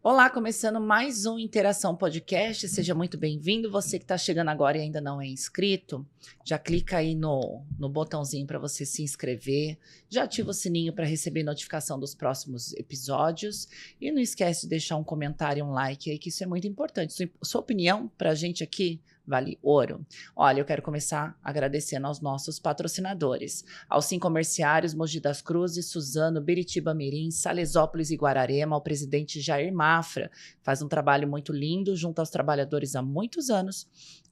Olá, começando mais um Interação Podcast, seja muito bem-vindo. Você que está chegando agora e ainda não é inscrito, já clica aí no botãozinho para você se inscrever, já ativa o sininho para receber notificação dos próximos episódios e não esquece de deixar um comentário e um like aí, que isso é muito importante. Sua opinião para a gente aqui vale ouro. Olha, eu quero começar agradecendo aos nossos patrocinadores, ao Sim Comerciários, Mogi das Cruzes, Suzano, Biritiba Mirim, Salesópolis e Guararema, ao presidente Jair Mafra, faz um trabalho muito lindo junto aos trabalhadores há muitos anos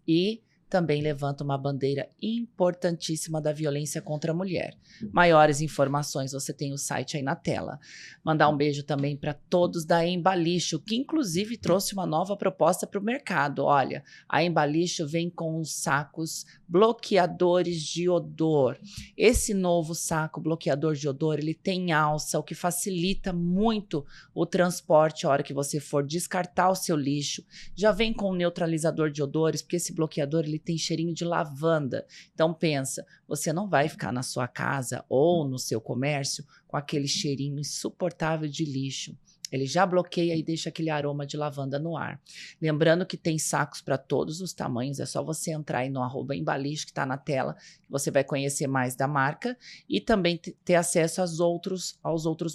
e também levanta uma bandeira importantíssima da violência contra a mulher. Maiores informações você tem o site aí na tela. Mandar um beijo também para todos da Embalixo, que inclusive trouxe uma nova proposta para o mercado. Olha, a Embalixo vem com os sacos bloqueadores de odor. Esse novo saco bloqueador de odor, ele tem alça, o que facilita muito o transporte a hora que você for descartar o seu lixo. Já vem com um neutralizador de odores, porque esse bloqueador ele tem cheirinho de lavanda. Então pensa, você não vai ficar na sua casa ou no seu comércio com aquele cheirinho insuportável de lixo. Ele já bloqueia e deixa aquele aroma de lavanda no ar. Lembrando que tem sacos para todos os tamanhos, é só você entrar aí no @Embalixo, que está na tela, que você vai conhecer mais da marca e também ter acesso aos outros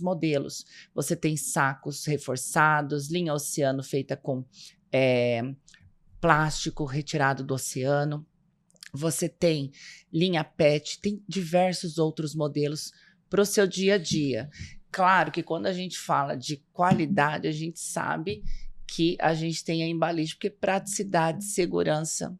modelos. Você tem sacos reforçados, linha Oceano feita com plástico retirado do oceano. Você tem linha PET, tem diversos outros modelos para o seu dia a dia. Claro que quando a gente fala de qualidade, a gente sabe que a gente tem a Embalixo, porque praticidade, segurança,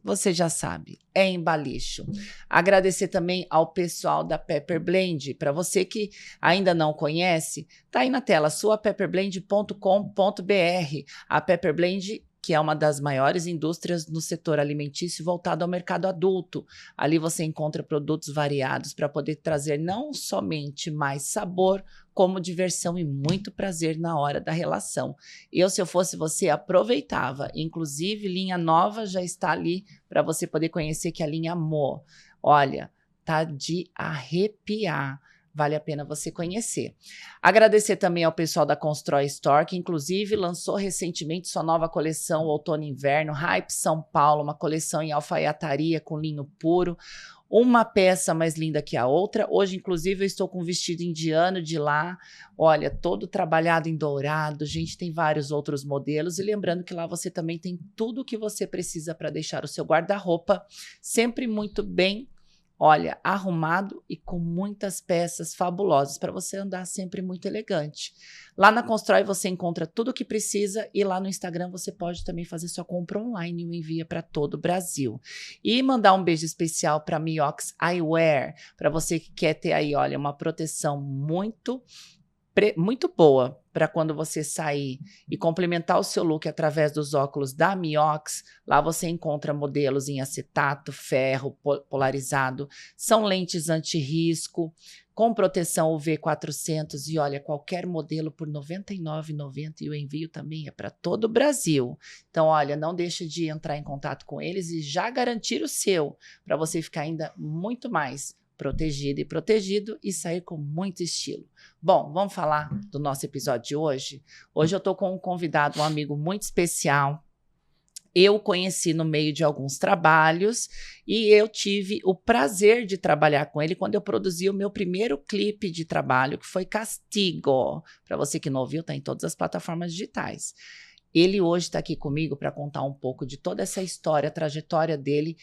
você já sabe, é Embalixo. Agradecer também ao pessoal da Pepper Blend. Para você que ainda não conhece, tá aí na tela, suapepperblend.com.br. A Pepper Blend, que é uma das maiores indústrias no setor alimentício voltado ao mercado adulto. Ali você encontra produtos variados para poder trazer não somente mais sabor, como diversão e muito prazer na hora da relação. Eu, se eu fosse você, aproveitava. Inclusive, linha nova já está ali para você poder conhecer, que é a linha Amor. Olha, tá de arrepiar. Vale a pena você conhecer. Agradecer também ao pessoal da Constrói Store, que inclusive lançou recentemente sua nova coleção Outono e Inverno, Hype São Paulo, uma coleção em alfaiataria com linho puro, uma peça mais linda que a outra. Hoje, inclusive, eu estou com um vestido indiano de lá, olha, todo trabalhado em dourado. Gente, tem vários outros modelos. E lembrando que lá você também tem tudo o que você precisa para deixar o seu guarda-roupa sempre muito bem, olha, arrumado e com muitas peças fabulosas para você andar sempre muito elegante. Lá na Constrói você encontra tudo o que precisa e lá no Instagram você pode também fazer sua compra online e o envia para todo o Brasil. E mandar um beijo especial para Miox Eyewear, para você que quer ter aí, olha, uma proteção muito boa para quando você sair e complementar o seu look através dos óculos da Miox. Lá você encontra modelos em acetato, ferro, polarizado. São lentes anti-risco, com proteção UV 400 e olha, qualquer modelo por R$ 99,90 e o envio também é para todo o Brasil. Então, olha, não deixe de entrar em contato com eles e já garantir o seu, para você ficar ainda muito mais protegida e protegido e sair com muito estilo. Bom, vamos falar do nosso episódio de hoje? Hoje eu estou com um convidado, um amigo muito especial. eu conheci no meio de alguns trabalhos e eu tive o prazer de trabalhar com ele quando eu produzi o meu primeiro clipe de trabalho, que foi Castigo. Para você que não ouviu, tá em todas as plataformas digitais. Ele hoje está aqui comigo para contar um pouco de toda essa história, a trajetória dele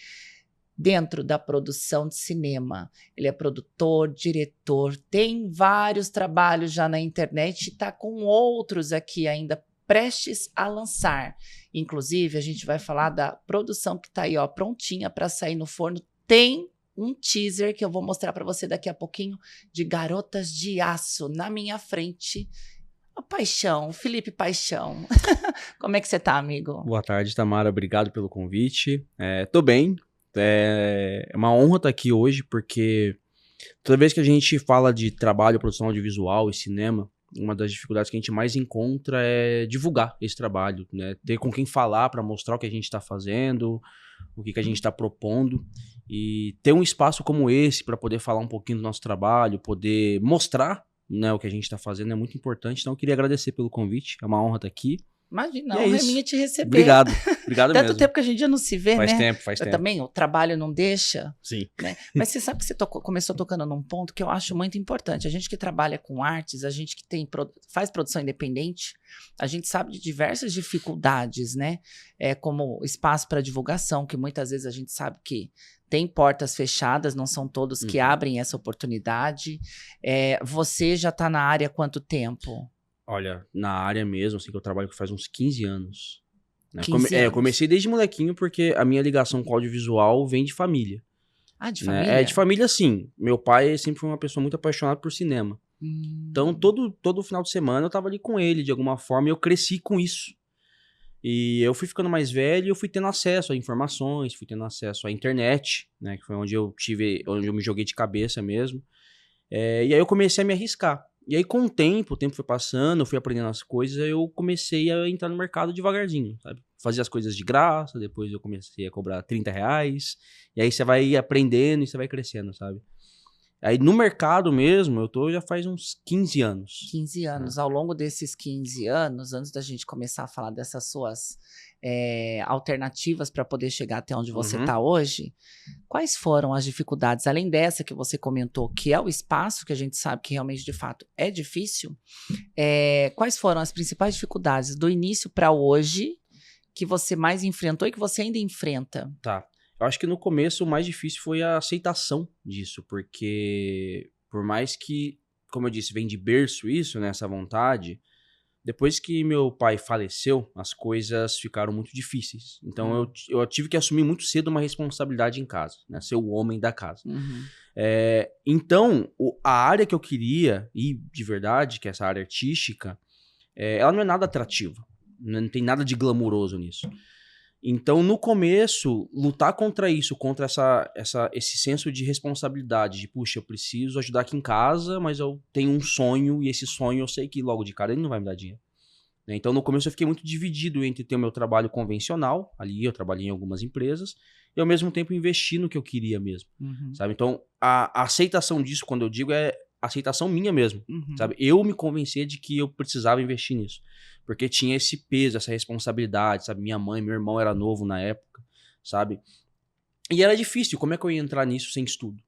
dentro da produção de cinema. Ele é produtor, diretor, tem vários trabalhos já na internet e está com outros aqui ainda prestes a lançar. Inclusive, a gente vai falar da produção que está aí, ó, prontinha para sair no forno. Tem um teaser que eu vou mostrar para você daqui a pouquinho de Garotas de Aço na minha frente. Ô, Paixão, Felipe Paixão. Como é que você tá, amigo? Boa tarde, Tamara. Obrigado pelo convite. Tô bem. É uma honra estar aqui hoje, porque toda vez que a gente fala de trabalho, produção audiovisual e cinema, uma das dificuldades que a gente mais encontra é divulgar esse trabalho, né? Ter com quem falar para mostrar o que a gente está fazendo, o que a gente está propondo. E ter um espaço como esse para poder falar um pouquinho do nosso trabalho, poder mostrar, né, o que a gente está fazendo é muito importante. Então eu queria agradecer pelo convite, é uma honra estar aqui. Imagina, a honra é minha te receber. Obrigado Tanto mesmo. tempo que a gente já não se vê, Faz né? tempo. Também o trabalho não deixa. Sim. Né? Mas você sabe que você começou tocando num ponto que eu acho muito importante. A gente que trabalha com artes, a gente que faz produção independente, a gente sabe de diversas dificuldades, né? Como espaço para divulgação, que muitas vezes a gente sabe que tem portas fechadas, não são todos que abrem essa oportunidade. Você já está na área há quanto tempo? Olha, na área mesmo, assim, que eu trabalho faz uns 15 anos. Né? 15 anos. Eu comecei desde molequinho porque a minha ligação com o audiovisual vem de família. Ah, de Né? família? De família, sim. Meu pai sempre foi uma pessoa muito apaixonada por cinema. Então, todo final de semana eu tava ali com ele, de alguma forma, e eu cresci com isso. E eu fui ficando mais velho e eu fui tendo acesso a informações, fui tendo acesso à internet, né? Que foi onde eu me joguei de cabeça mesmo. E aí eu comecei a me arriscar. E aí, com o tempo foi passando, eu fui aprendendo as coisas, aí eu comecei a entrar no mercado devagarzinho, sabe? Fazia as coisas de graça, depois eu comecei a cobrar R$30, e aí você vai aprendendo e você vai crescendo, sabe? Aí no mercado mesmo, eu tô já faz uns 15 anos. 15 anos. Ao longo desses 15 anos, antes da gente começar a falar dessas suas alternativas para poder chegar até onde você está hoje, quais foram as dificuldades, além dessa que você comentou, que é o espaço, que a gente sabe que realmente, de fato, é difícil, quais foram as principais dificuldades do início para hoje que você mais enfrentou e que você ainda enfrenta? Tá. Eu acho que no começo o mais difícil foi a aceitação disso, porque por mais que, como eu disse, vem de berço isso, né, essa vontade, depois que meu pai faleceu, as coisas ficaram muito difíceis. Então eu tive que assumir muito cedo uma responsabilidade em casa, né, ser o homem da casa. Então, a área que eu queria ir de verdade, que é essa área artística, ela não é nada atrativa, não tem nada de glamuroso nisso. Então, no começo, lutar contra isso, contra esse senso de responsabilidade, de, puxa, eu preciso ajudar aqui em casa, mas eu tenho um sonho, e esse sonho eu sei que logo de cara ele não vai me dar dinheiro. Então, no começo eu fiquei muito dividido entre ter o meu trabalho convencional, ali eu trabalhei em algumas empresas, e ao mesmo tempo investir no que eu queria mesmo, sabe? Então, a aceitação disso, quando eu digo, é aceitação minha mesmo, sabe? Eu me convencer de que eu precisava investir nisso. Porque tinha esse peso, essa responsabilidade, sabe? Minha mãe, meu irmão era novo na época, sabe? E era difícil, como é que eu ia entrar nisso sem estudo?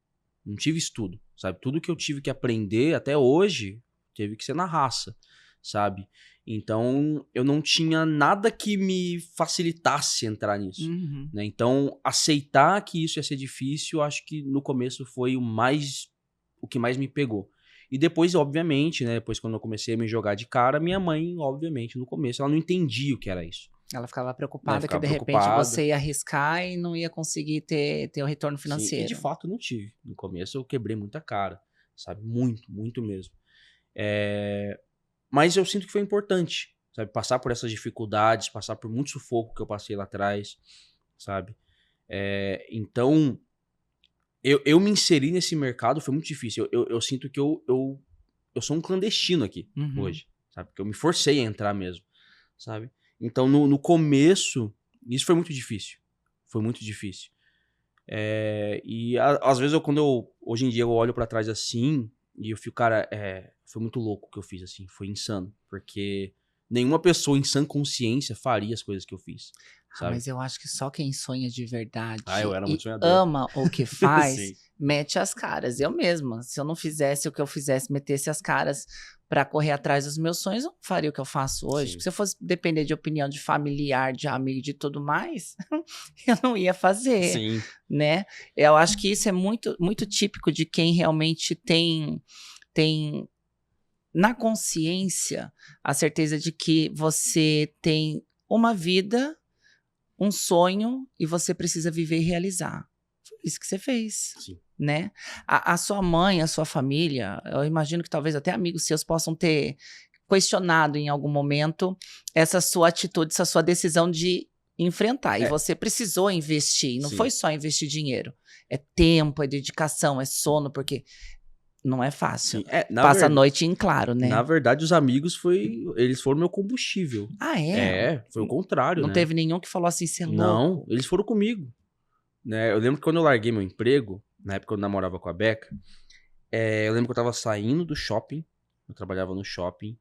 Não tive estudo, sabe? Tudo que eu tive que aprender até hoje, teve que ser na raça, sabe? Então, eu não tinha nada que me facilitasse entrar nisso, né? Então, aceitar que isso ia ser difícil, acho que no começo foi o que mais me pegou. E depois, obviamente, né, depois quando eu comecei a me jogar de cara, minha mãe, obviamente, no começo, ela não entendia o que era isso. Ela ficava preocupada que, de repente, você ia arriscar e não ia conseguir ter o retorno financeiro. Sim, e de fato não tive. No começo eu quebrei muita cara, sabe? Muito, muito mesmo. Mas eu sinto que foi importante, sabe? Passar por essas dificuldades, passar por muito sufoco que eu passei lá atrás, sabe? Então... Eu me inseri nesse mercado, foi muito difícil. Eu sinto que eu sou um clandestino aqui hoje, sabe? Porque eu me forcei a entrar mesmo, sabe? Então, no começo, isso foi muito difícil. Foi muito difícil. E às vezes, hoje em dia, eu olho pra trás assim e eu fico, cara, foi muito louco o que eu fiz, assim. Foi insano. Porque Nenhuma pessoa em sã consciência faria as coisas que eu fiz, sabe? Mas eu acho que só quem sonha de verdade Eu era e muito sonhador. ama o que faz, Sim. mete as caras. Eu mesma, se eu não fizesse o que eu fizesse, metesse as caras para correr atrás dos meus sonhos, eu não faria o que eu faço hoje. Sim. Se eu fosse depender de opinião de familiar, de amigo e de tudo mais, eu não ia fazer, Sim. né? Eu acho que isso é muito, muito típico de quem realmente tem na consciência a certeza de que você tem uma vida, um sonho e você precisa viver e realizar. Foi isso que você fez, Sim. né? A sua mãe, a sua família, eu imagino que talvez até amigos seus possam ter questionado em algum momento essa sua atitude, essa sua decisão de enfrentar. E você precisou investir, não Sim. foi só investir dinheiro. É tempo, é dedicação, é sono, porque não é fácil. Sim. Passa a noite em claro, né? Na verdade, os amigos eles foram meu combustível. Ah, é? Foi o contrário, Não né? teve nenhum que falou assim, você é louco? Não, eles foram comigo. Né? Eu lembro que quando eu larguei meu emprego, na época eu namorava com a Beca, eu lembro que eu tava saindo do shopping, eu trabalhava no shopping,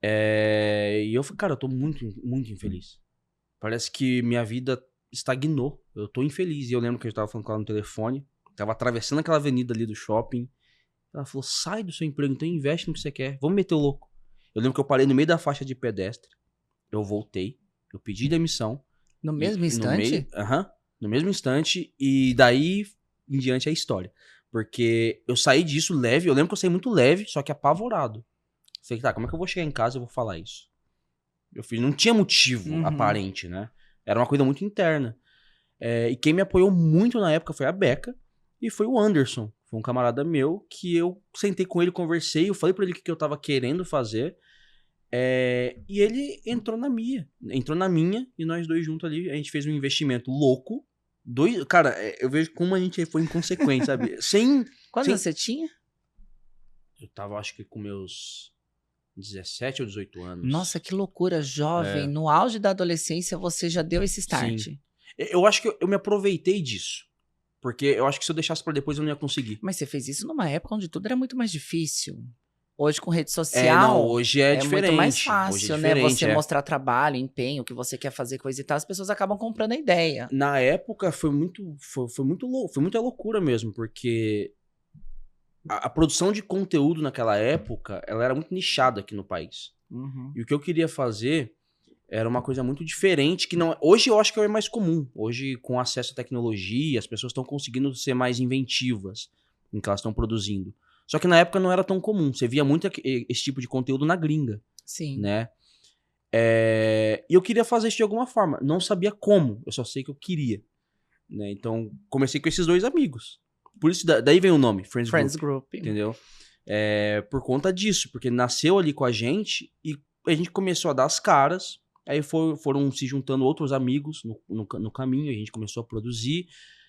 e eu falei, cara, eu tô muito, muito infeliz. Parece que minha vida estagnou, eu tô infeliz. E eu lembro que eu tava falando com ela no telefone, tava atravessando aquela avenida ali do shopping, ela falou, sai do seu emprego, então investe no que você quer, vamos meter o louco. Eu lembro que eu parei no meio da faixa de pedestre, eu voltei, eu pedi demissão. No mesmo instante? No mesmo instante, e daí em diante é a história. Porque eu saí disso leve, eu lembro que eu saí muito leve, só que apavorado. Falei, tá, como é que eu vou chegar em casa e vou falar isso? Não tinha motivo aparente, né? Era uma coisa muito interna. E quem me apoiou muito na época foi a Beca e foi o Anderson. Foi um camarada meu que eu sentei com ele, conversei, eu falei pra ele o que eu tava querendo fazer. E ele entrou na minha, e nós dois juntos ali, a gente fez um investimento louco. Cara, eu vejo como a gente foi inconsequente, sabe? Quantos você tinha? Eu tava, acho que com meus 17 ou 18 anos. Nossa, que loucura, jovem. No auge da adolescência, você já deu esse start. Sim. Eu acho que eu me aproveitei disso. Porque eu acho que se eu deixasse pra depois eu não ia conseguir. Mas você fez isso numa época onde tudo era muito mais difícil. Hoje, com rede social, hoje é diferente. Muito mais fácil, hoje né? Você mostrar trabalho, empenho, o que você quer fazer, coisa e tal, as pessoas acabam comprando a ideia. Na época foi muito louco, foi muita loucura mesmo, porque a produção de conteúdo naquela época, ela era muito nichada aqui no país. E o que eu queria fazer era uma coisa muito diferente, que não. Hoje eu acho que é mais comum. Hoje, com acesso à tecnologia, as pessoas estão conseguindo ser mais inventivas em que elas estão produzindo. Só que na época não era tão comum. Você via muito esse tipo de conteúdo na gringa. Sim. Né? E eu queria fazer isso de alguma forma. Não sabia como. Eu só sei que eu queria. Né? Então, comecei com esses dois amigos. Por isso, daí vem o nome, Friends Group. Entendeu? Por conta disso. Porque nasceu ali com a gente e a gente começou a dar as caras. Aí foram se juntando outros amigos no caminho. A gente começou a produzir.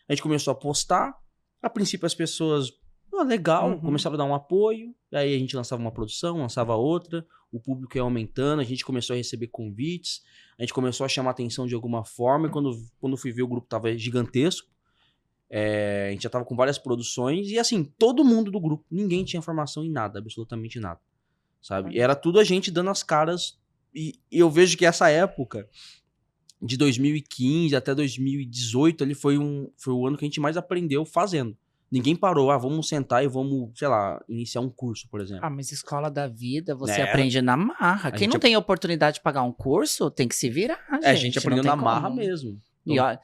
A gente começou a postar. A princípio, as pessoas... legal, começaram a dar um apoio, aí a gente lançava uma produção, lançava outra, o público ia aumentando, a gente começou a receber convites, a gente começou a chamar atenção de alguma forma, e quando fui ver o grupo tava gigantesco, a gente já tava com várias produções, e assim, todo mundo do grupo, ninguém tinha formação em nada, absolutamente nada, sabe? E era tudo a gente dando as caras, e eu vejo que essa época, de 2015 até 2018, ali foi o ano que a gente mais aprendeu fazendo. Ninguém parou, vamos sentar e vamos, sei lá, iniciar um curso, por exemplo. Mas escola da vida, você aprende na marra. Quem não tem oportunidade de pagar um curso, tem que se virar, gente. A gente aprendeu na marra mesmo. Então... E olha,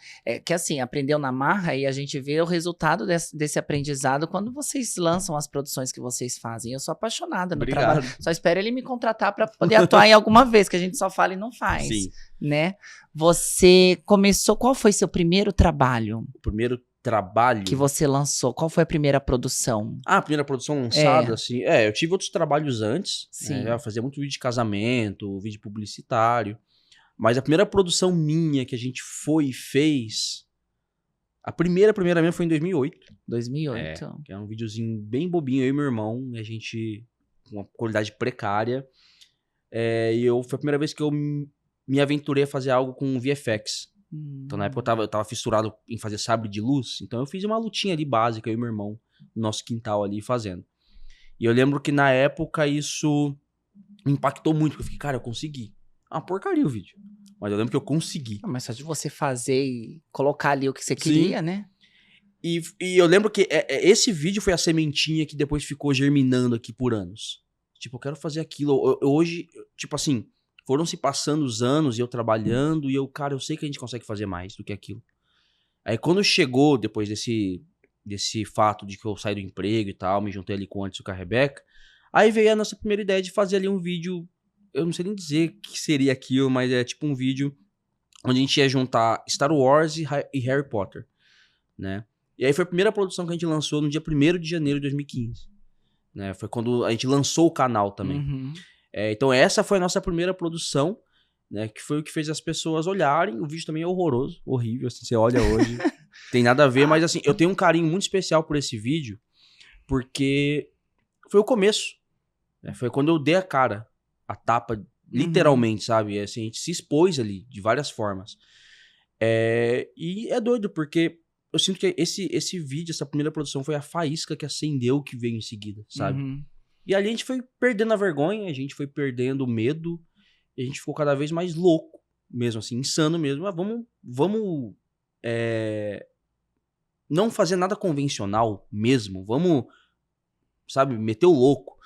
que assim, aprendeu na marra e a gente vê o resultado desse aprendizado quando vocês lançam as produções que vocês fazem. Eu sou apaixonada no trabalho. Só espero ele me contratar para poder atuar em alguma vez, que a gente só fala e não faz. Sim. Né? Você começou, qual foi seu primeiro trabalho? O primeiro trabalho que você lançou, qual foi a primeira produção? A primeira produção lançada, assim, eu tive outros trabalhos antes. Sim. Eu fazia muito vídeo de casamento, vídeo publicitário, mas a primeira produção minha que a gente foi e fez, a primeira minha foi em 2008. 2008. Que é um videozinho bem bobinho, eu e meu irmão, e a gente, com uma qualidade precária, foi a primeira vez que eu me aventurei a fazer algo com VFX. Então, na época, eu tava fissurado em fazer sabre de luz. Então, eu fiz uma lutinha ali básica, eu e meu irmão, no nosso quintal ali, fazendo. E eu lembro que, na época, isso me impactou muito, porque eu fiquei, cara, eu consegui. Ah, porcaria o vídeo. Mas eu lembro que eu consegui. Mas só de você fazer e colocar ali o que você Sim. queria, né? E eu lembro que esse vídeo foi a sementinha que depois ficou germinando aqui por anos. Tipo, eu quero fazer aquilo. Hoje, tipo assim, foram se passando os anos e eu trabalhando e cara, eu sei que a gente consegue fazer mais do que aquilo. Aí quando chegou, depois desse fato de que eu saí do emprego e tal, me juntei ali com o Anderson e com a Rebeca, aí veio a nossa primeira ideia de fazer ali um vídeo, eu não sei nem dizer o que seria aquilo, mas é tipo um vídeo onde a gente ia juntar Star Wars e Harry Potter, né? E aí foi a primeira produção que a gente lançou no dia 1º de janeiro de 2015. Né? Foi quando a gente lançou o canal também. Uhum. Então essa foi a nossa primeira produção, né? Que foi o que fez as pessoas olharem. O vídeo também é horroroso, horrível. Assim, você olha hoje, tem nada a ver. Mas assim, eu tenho um carinho muito especial por esse vídeo, porque foi o começo. Né? Foi quando eu dei a cara, a tapa, literalmente, sabe? Assim, a gente se expôs ali, de várias formas. E é doido, porque eu sinto que esse vídeo, essa primeira produção, foi a faísca que acendeu o que veio em seguida, sabe? Uhum. E ali a gente foi perdendo a vergonha, a gente foi perdendo o medo, e a gente ficou cada vez mais louco, mesmo assim, insano mesmo. Mas vamos não fazer nada convencional mesmo, vamos, sabe, meter o louco.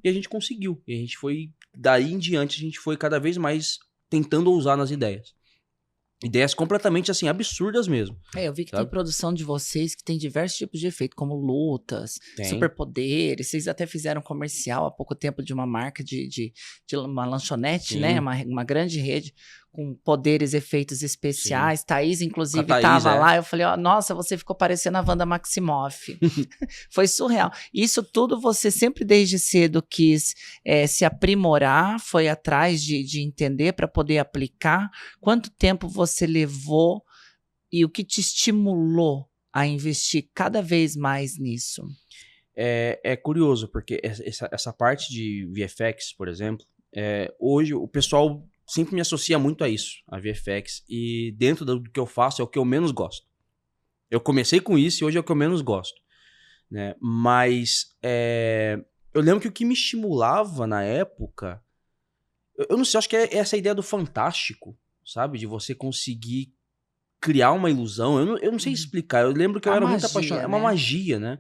E a gente conseguiu. E a gente foi, daí em diante, a gente foi cada vez mais tentando ousar nas ideias. Ideias completamente, assim, absurdas mesmo. Eu vi que sabe? tem produção de vocês que tem diversos tipos de efeito, como lutas, Tem. superpoderes. Vocês até fizeram um comercial há pouco tempo de uma marca de uma lanchonete, Sim. né? Uma grande rede com poderes, efeitos especiais. Thaís, inclusive, A Thaís, estava lá. Eu falei, ó, nossa, você ficou parecendo a Wanda Maximoff. Foi surreal. Isso tudo você sempre desde cedo quis se aprimorar, foi atrás de entender para poder aplicar. Quanto tempo você levou e o que te estimulou a investir cada vez mais nisso? É curioso, porque essa parte de VFX, por exemplo, hoje o pessoal sempre me associa muito a isso, a VFX, e dentro do que eu faço é o que eu menos gosto. Eu comecei com isso e hoje é o que eu menos gosto. Né? Mas eu lembro que o que me estimulava na época, eu não sei, acho que é essa ideia do fantástico, sabe? De você conseguir criar uma ilusão. Eu não sei explicar. Eu lembro que eu era muito apaixonado. É uma magia, né?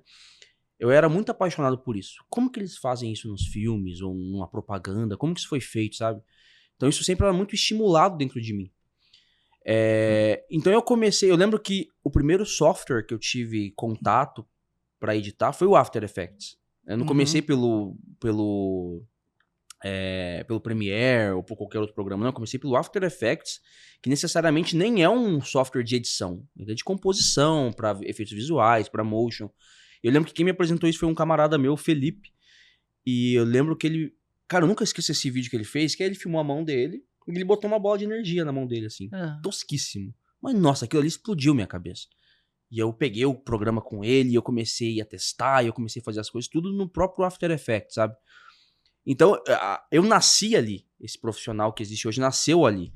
Eu era muito apaixonado por isso. Como que eles fazem isso nos filmes ou numa propaganda? Como que isso foi feito, sabe? Então isso sempre era muito estimulado dentro de mim. Então eu lembro que o primeiro software que eu tive contato para editar foi o After Effects. Eu não comecei pelo Premiere ou por qualquer outro programa, não. Eu comecei pelo After Effects, que necessariamente nem é um software de edição. Ele é de composição, para efeitos visuais, para motion. Eu lembro que quem me apresentou isso foi um camarada meu, o Felipe. E eu lembro que ele... Cara, eu nunca esqueci esse vídeo que ele fez, que aí ele filmou a mão dele e ele botou uma bola de energia na mão dele, assim. Tosquíssimo. Mas, nossa, aquilo ali explodiu minha cabeça. E eu peguei o programa com ele, e eu comecei a testar, e eu comecei a fazer as coisas, tudo no próprio After Effects, sabe? Então, eu nasci ali. Esse profissional que existe hoje nasceu ali.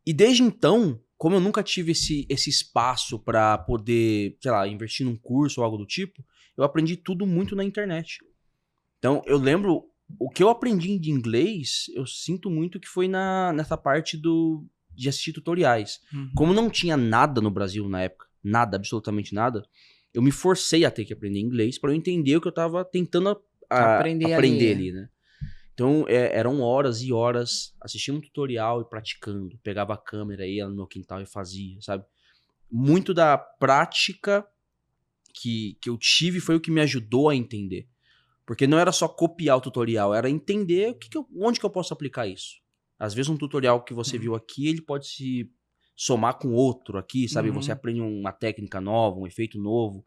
E desde então, como eu nunca tive esse espaço pra poder, sei lá, investir num curso ou algo do tipo, eu aprendi tudo muito na internet. Então, eu lembro, o que eu aprendi de inglês, eu sinto muito que foi nessa parte de assistir tutoriais. Como não tinha nada no Brasil na época, nada, absolutamente nada, eu me forcei a ter que aprender inglês para eu entender o que eu tava tentando aprender ali, né? Então, eram horas e horas assistindo um tutorial e praticando. Pegava a câmera, ia no meu quintal e fazia, sabe? Muito da prática que eu tive foi o que me ajudou a entender. Porque não era só copiar o tutorial, era entender onde que eu posso aplicar isso. Às vezes um tutorial que você viu aqui, ele pode se somar com outro aqui, sabe? Você aprende uma técnica nova, um efeito novo.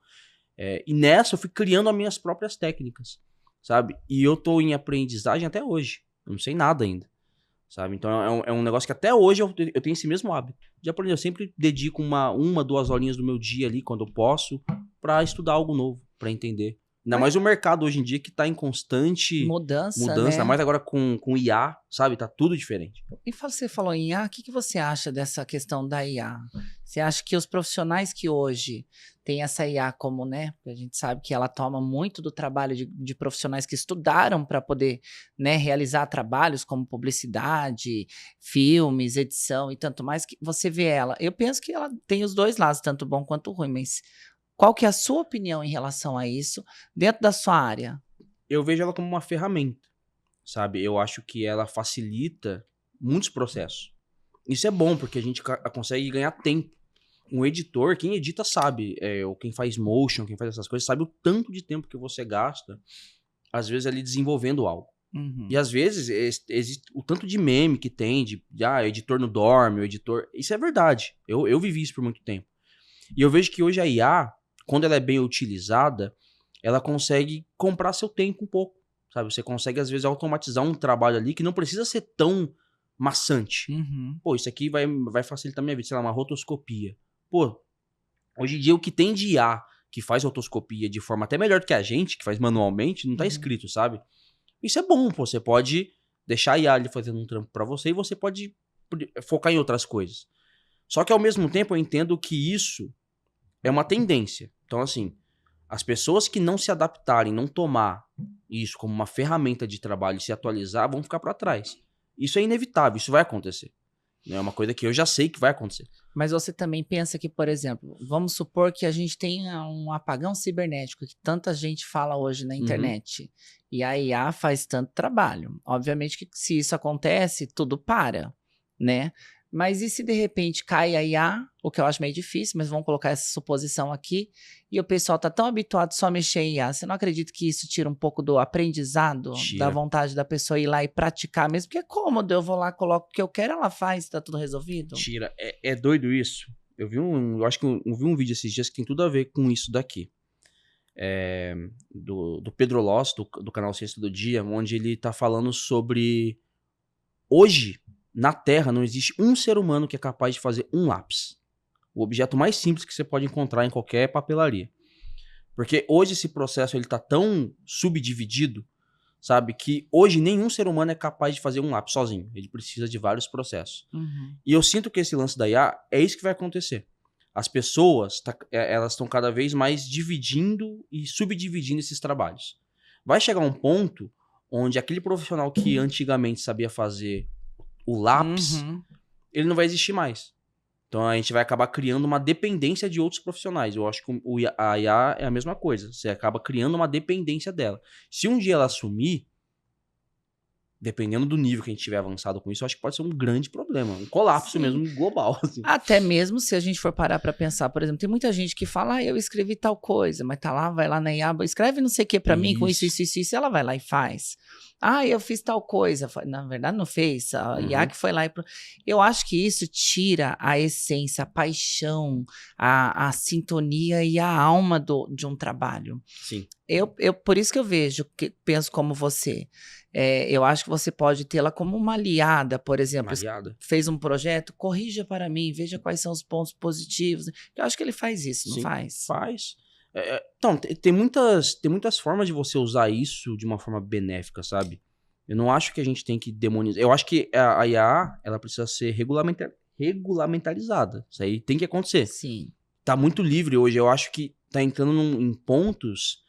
E nessa eu fui criando as minhas próprias técnicas, sabe? E eu tô em aprendizagem até hoje. Eu não sei nada ainda, sabe? Então é um negócio que até hoje eu tenho esse mesmo hábito de aprender. Eu sempre dedico 1, 2 horinhas do meu dia ali, quando eu posso, pra estudar algo novo, pra entender. Ainda mais o mercado hoje em dia que tá em constante Mudança, ainda né? mais agora com IA, sabe? Tá tudo diferente. E você falou em IA, o que você acha dessa questão da IA? Você acha que os profissionais que hoje têm essa IA como, né? Porque a gente sabe que ela toma muito do trabalho de profissionais que estudaram para poder, né, realizar trabalhos como publicidade, filmes, edição e tanto mais, que você vê ela. Eu penso que ela tem os dois lados, tanto bom quanto ruim, mas qual que é a sua opinião em relação a isso dentro da sua área? Eu vejo ela como uma ferramenta, sabe? Eu acho que ela facilita muitos processos. Isso é bom, porque a gente consegue ganhar tempo. Um editor, quem edita sabe, ou quem faz motion, quem faz essas coisas, sabe o tanto de tempo que você gasta, às vezes, ali desenvolvendo algo. Uhum. E às vezes, existe o tanto de meme que tem, editor não dorme, o editor... Isso é verdade. Eu vivi isso por muito tempo. E eu vejo que hoje a IA, quando ela é bem utilizada, ela consegue comprar seu tempo um pouco, sabe? Você consegue, às vezes, automatizar um trabalho ali que não precisa ser tão maçante. Uhum. Pô, isso aqui vai facilitar a minha vida, sei lá, uma rotoscopia. Pô, hoje em dia o que tem de IA que faz rotoscopia de forma até melhor do que a gente, que faz manualmente, não tá escrito, sabe? Isso é bom, pô. Você pode deixar a IA ali fazendo um trampo pra você e você pode focar em outras coisas. Só que ao mesmo tempo eu entendo que isso é uma tendência. Então, assim, as pessoas que não se adaptarem, não tomar isso como uma ferramenta de trabalho e se atualizar, vão ficar pra trás. Isso é inevitável, isso vai acontecer. É uma coisa que eu já sei que vai acontecer. Mas você também pensa que, por exemplo, vamos supor que a gente tenha um apagão cibernético, que tanta gente fala hoje na internet, e a IA faz tanto trabalho. Obviamente que se isso acontece, tudo para, né? Mas e se de repente cai a IA, o que eu acho meio difícil, mas vamos colocar essa suposição aqui, e o pessoal tá tão habituado só a mexer em IA, você não acredita que isso tira um pouco do aprendizado, da vontade da pessoa ir lá e praticar mesmo? Porque é cômodo, eu vou lá, coloco o que eu quero, ela faz, tá tudo resolvido? Tira. É doido isso. Eu acho que eu vi um vídeo esses dias que tem tudo a ver com isso daqui. Do Pedro Loss, do canal Ciência do Dia, onde ele tá falando sobre... Hoje, na Terra, não existe um ser humano que é capaz de fazer um lápis. O objeto mais simples que você pode encontrar em qualquer papelaria. Porque hoje esse processo ele tá tão subdividido, sabe, que hoje nenhum ser humano é capaz de fazer um lápis sozinho. Ele precisa de vários processos. E eu sinto que esse lance da IA é isso que vai acontecer. As pessoas, elas estão cada vez mais dividindo e subdividindo esses trabalhos. Vai chegar um ponto onde aquele profissional que antigamente sabia fazer o lápis, ele não vai existir mais. Então a gente vai acabar criando uma dependência de outros profissionais. Eu acho que a IA é a mesma coisa. Você acaba criando uma dependência dela. Se um dia ela sumir, dependendo do nível que a gente tiver avançado com isso, eu acho que pode ser um grande problema. Um colapso mesmo global. Assim. Até mesmo se a gente for parar pra pensar, por exemplo, tem muita gente que fala, eu escrevi tal coisa, mas tá lá, vai lá na IA, escreve não sei o que pra mim com isso, ela vai lá e faz. Eu fiz tal coisa. Na verdade, não fez. A IA que foi lá e... Eu acho que isso tira a essência, a paixão, a sintonia e a alma de um trabalho. Sim. Por isso que eu penso como você. Eu acho que você pode tê-la como uma aliada, por exemplo. Fez um projeto, corrija para mim, veja quais são os pontos positivos. Eu acho que ele faz isso, não faz? Faz. Então, tem muitas formas de você usar isso de uma forma benéfica, sabe? Eu não acho que a gente tem que demonizar. Eu acho que a IA, ela precisa ser regulamentarizada. Isso aí tem que acontecer. Sim. Tá muito livre hoje. Eu acho que tá entrando em pontos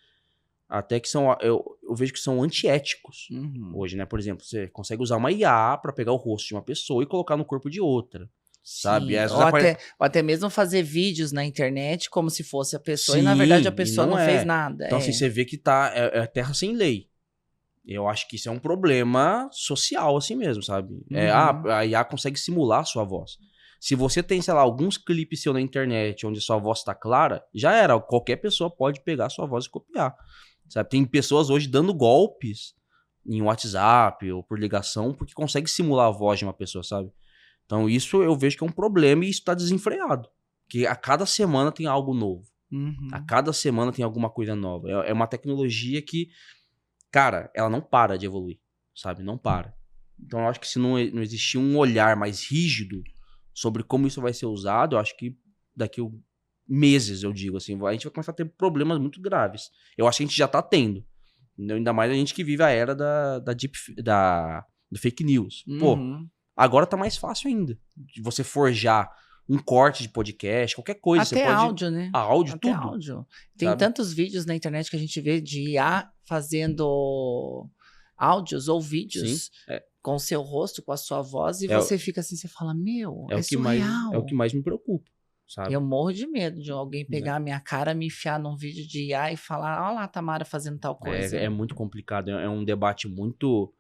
até que são... Eu vejo que são antiéticos hoje, né? Por exemplo, você consegue usar uma IA pra pegar o rosto de uma pessoa e colocar no corpo de outra. Sabe? Ou até mesmo fazer vídeos na internet como se fosse a pessoa. Sim, e na verdade a pessoa não fez nada. Então assim, você vê que é terra sem lei. Eu acho que isso é um problema social assim mesmo, sabe? A IA consegue simular a sua voz. Se você tem, sei lá, alguns clipes seu na internet onde sua voz tá clara, já era. Qualquer pessoa pode pegar a sua voz e copiar. Sabe? Tem pessoas hoje dando golpes em WhatsApp ou por ligação porque consegue simular a voz de uma pessoa, sabe? Então isso eu vejo que é um problema e isso tá desenfreado. Porque a cada semana tem algo novo. A cada semana tem alguma coisa nova. É uma tecnologia que, cara, ela não para de evoluir, sabe? Não para. Então eu acho que se não existir um olhar mais rígido sobre como isso vai ser usado, eu acho que daqui meses, eu digo assim. A gente vai começar a ter problemas muito graves. Eu acho que a gente já tá tendo. Entendeu? Ainda mais a gente que vive a era do fake news. Pô, agora tá mais fácil ainda. De você forjar um corte de podcast, qualquer coisa. Até você pode... áudio, né? Áudio, Até tudo. áudio. Tem Sabe? tantos vídeos na internet que a gente vê de IA fazendo áudios ou vídeos com o seu rosto, com a sua voz, e você fica assim, você fala, meu, é surreal. É o que mais me preocupa, sabe? Eu morro de medo de alguém pegar a minha cara, me enfiar num vídeo de IA e falar, olha lá a Tamara fazendo tal coisa. É muito complicado, é um debate muito,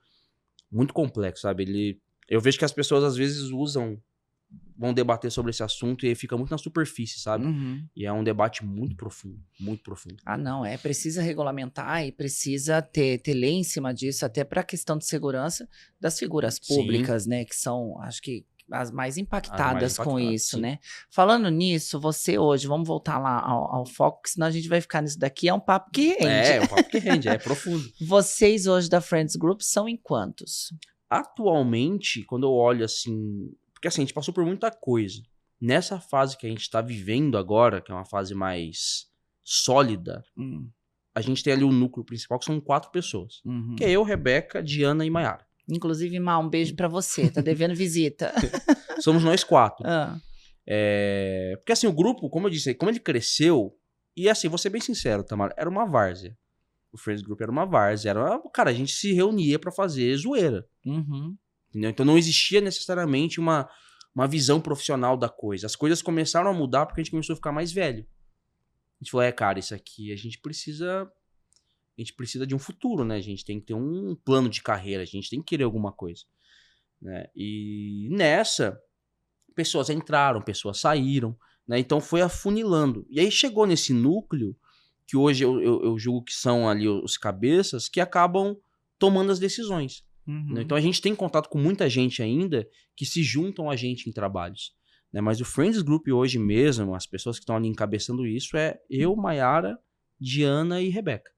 muito complexo, sabe? Eu vejo que as pessoas às vezes vão debater sobre esse assunto e aí fica muito na superfície, sabe? E é um debate muito profundo, muito profundo. Ah, não, precisa regulamentar e precisa ter lei em cima disso, até para a questão de segurança das figuras públicas, né? Que são, acho que, as mais impactadas com isso, né? Falando nisso, você hoje, vamos voltar lá ao foco, porque senão a gente vai ficar nisso daqui, é um papo que rende. É um papo que rende, é profundo. Vocês hoje da Friends Group são em quantos? Atualmente, quando eu olho assim... Porque assim, a gente passou por muita coisa. Nessa fase que a gente tá vivendo agora, que é uma fase mais sólida, a gente tem ali o núcleo principal, que são 4 pessoas. Que é eu, Rebeca, Diana e Mayara. Inclusive, Má, um beijo pra você, tá devendo visita. Somos nós 4. Porque assim, o grupo, como eu disse, como ele cresceu, e assim, vou ser bem sincero, Tamara, era uma várzea. O Friends Group era uma várzea. Cara, a gente se reunia pra fazer zoeira. Entendeu? Então não existia necessariamente uma visão profissional da coisa. As coisas começaram a mudar porque a gente começou a ficar mais velho. A gente falou, cara, isso aqui a gente precisa de um futuro, né? A gente tem que ter um plano de carreira, a gente tem que querer alguma coisa, né? E nessa, pessoas entraram, pessoas saíram, né? Então foi afunilando. E aí chegou nesse núcleo, que hoje eu julgo que são ali os cabeças, que acabam tomando as decisões. Né? Então a gente tem contato com muita gente ainda que se juntam a gente em trabalhos. Né? Mas o Friends Group hoje mesmo, as pessoas que estão ali encabeçando isso, é eu, Mayara, Diana e Rebeca.